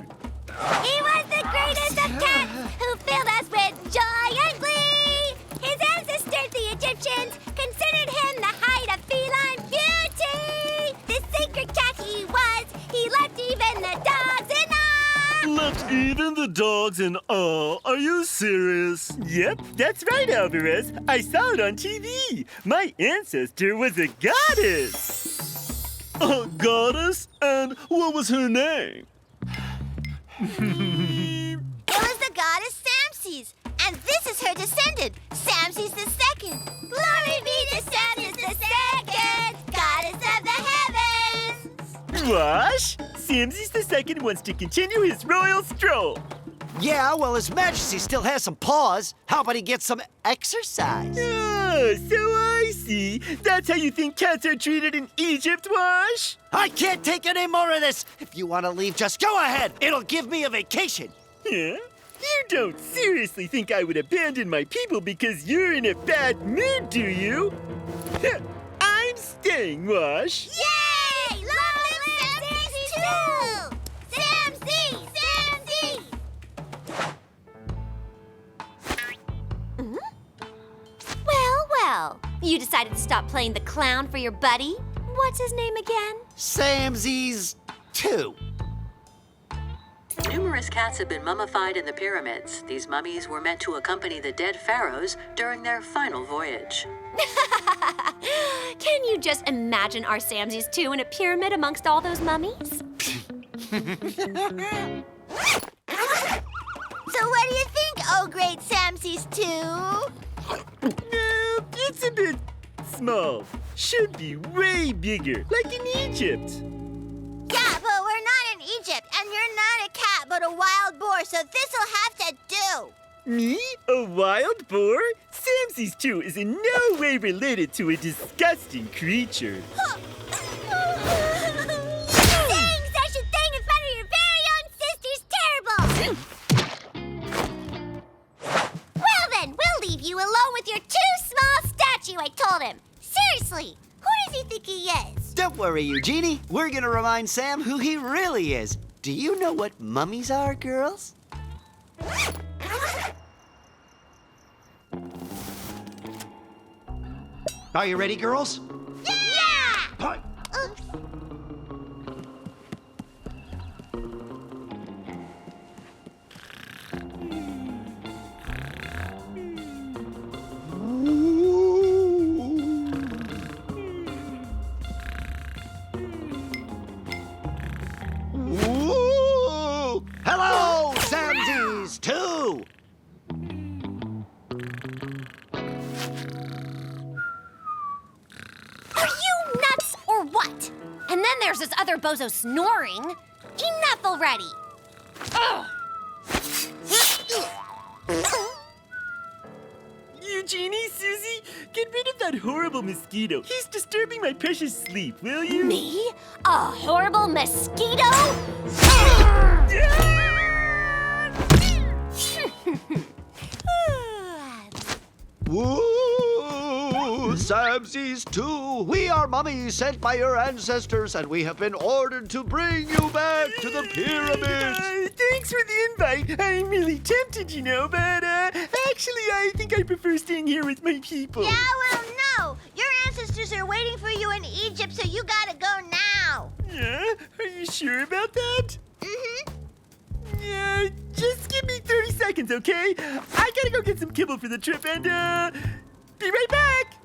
[SPEAKER 3] He was the greatest of cats who filled us with joy and glee. His ancestors, the Egyptians, considered him the height of feline beauty. The sacred cat he was. He loved even the dogs and us.
[SPEAKER 6] Loved
[SPEAKER 4] Even the dogs and all. Are you serious?
[SPEAKER 17] Yep, that's right, Alvarez. I saw it on TV. My ancestor was a goddess.
[SPEAKER 4] A goddess? And what was her name?
[SPEAKER 3] It was the goddess Samses, and this is her descendant, Samses II. Glory be to Samses II, goddess of the heavens.
[SPEAKER 17] Wash? Samses II wants to continue his royal stroll.
[SPEAKER 13] Yeah, well, His Majesty still has some paws. How about he gets some exercise?
[SPEAKER 17] Oh, so I see. That's how you think cats are treated in Egypt, Wash?
[SPEAKER 13] I can't take any more of this. If you want to leave, just go ahead. It'll give me a vacation.
[SPEAKER 17] Yeah? You don't seriously think I would abandon my people because you're in a bad mood, do you? I'm staying, Wash.
[SPEAKER 3] Yay! Long live Samses II! Samses! Samses!
[SPEAKER 7] Well, you decided to stop playing the clown for your buddy? What's his name again?
[SPEAKER 13] Samses II.
[SPEAKER 16] Numerous cats have been mummified in the pyramids. These mummies were meant to accompany the dead pharaohs during their final voyage.
[SPEAKER 7] Can you just imagine our Samses II in a pyramid amongst all those mummies?
[SPEAKER 3] So what do you think, oh great Samses II?
[SPEAKER 17] It's a bit small. Should be way bigger, like in Egypt.
[SPEAKER 3] Yeah, but we're not in Egypt, and you're not a cat, but a wild boar, so this'll have to do.
[SPEAKER 17] Me? A wild boar? Samses II is in no way related to a disgusting creature.
[SPEAKER 3] Saying such a thing in front of your very own sister's terrible! Well then, we'll leave you alone with your too small statue, I told him. Seriously, who does he think he is?
[SPEAKER 13] Don't worry, Eugénie. We're gonna remind Sam who he really is. Do you know what mummies are, girls? Are you ready, girls?
[SPEAKER 3] Yeah! Oops.
[SPEAKER 13] Ooh! Hello, Samses II!
[SPEAKER 7] Are you nuts or what? And then there's this other bozo snoring. Enough already. Ugh.
[SPEAKER 17] Eugénie, Suzie, get rid of that horrible mosquito. He's disturbing my precious sleep, will you?
[SPEAKER 7] Me? A horrible mosquito?
[SPEAKER 13] Woo! Samses II, we are mummies sent by your ancestors, and we have been ordered to bring you back to the pyramids.
[SPEAKER 17] Thanks for the invite. I'm really tempted, you know, but actually, I think I prefer staying here with my people.
[SPEAKER 3] Yeah, well, no. Your ancestors are waiting for you in Egypt, so you gotta go now.
[SPEAKER 17] Yeah? Are you sure about that?
[SPEAKER 3] Mm-hmm.
[SPEAKER 17] Yeah, just give me 30 seconds, okay? I gotta go get some kibble for the trip and, be right back!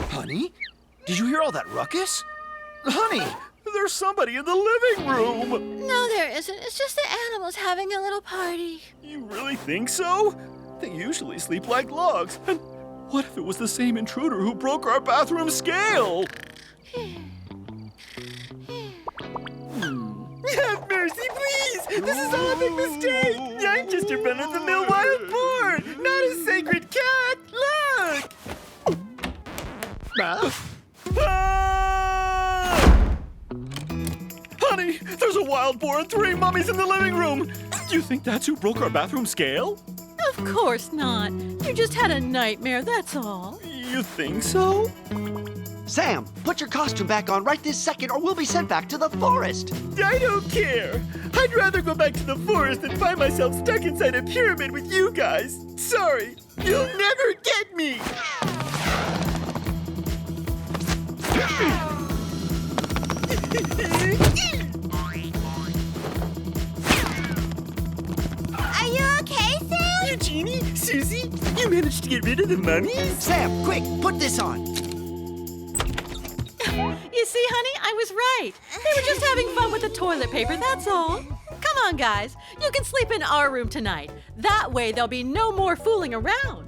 [SPEAKER 6] Honey? Did you hear all that ruckus? Honey!
[SPEAKER 4] There's somebody in the living room.
[SPEAKER 5] No, there isn't. It's just the animals having a little party.
[SPEAKER 4] You really think so? They usually sleep like logs. And what if it was the same intruder who broke our bathroom scale?
[SPEAKER 17] Have mercy, please! This is all a big mistake! I'm just a run-of-the-mill wild boar, not a sacred cat! Look!
[SPEAKER 4] Honey, there's a wild boar and 3 mummies in the living room. Do you think that's who broke our bathroom scale?
[SPEAKER 5] Of course not. You just had a nightmare, that's all.
[SPEAKER 4] You think so?
[SPEAKER 13] Sam, put your costume back on right this second, or we'll be sent back to the forest.
[SPEAKER 17] I don't care. I'd rather go back to the forest than find myself stuck inside a pyramid with you guys. Sorry, you'll never get me.
[SPEAKER 3] Are you okay, Sam?
[SPEAKER 17] Eugénie, Suzie, you managed to get rid of the mummies?
[SPEAKER 13] Sam, quick, put this on.
[SPEAKER 5] You see, honey, I was right. They were just having fun with the toilet paper, that's all. Come on, guys. You can sleep in our room tonight. That way there'll be no more fooling around.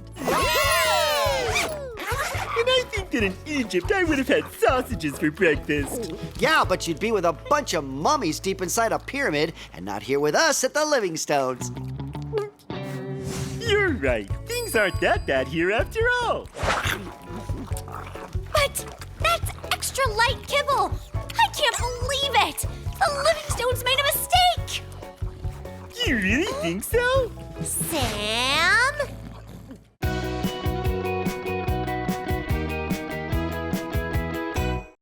[SPEAKER 17] And I think that in Egypt I would have had sausages for breakfast.
[SPEAKER 13] Yeah, but you'd be with a bunch of mummies deep inside a pyramid and not here with us at the Livingstones.
[SPEAKER 17] You're right. Things aren't that bad here after all.
[SPEAKER 7] But that's extra light kibble. I can't believe it. The Livingstones made a mistake.
[SPEAKER 17] You really think so?
[SPEAKER 3] Sam?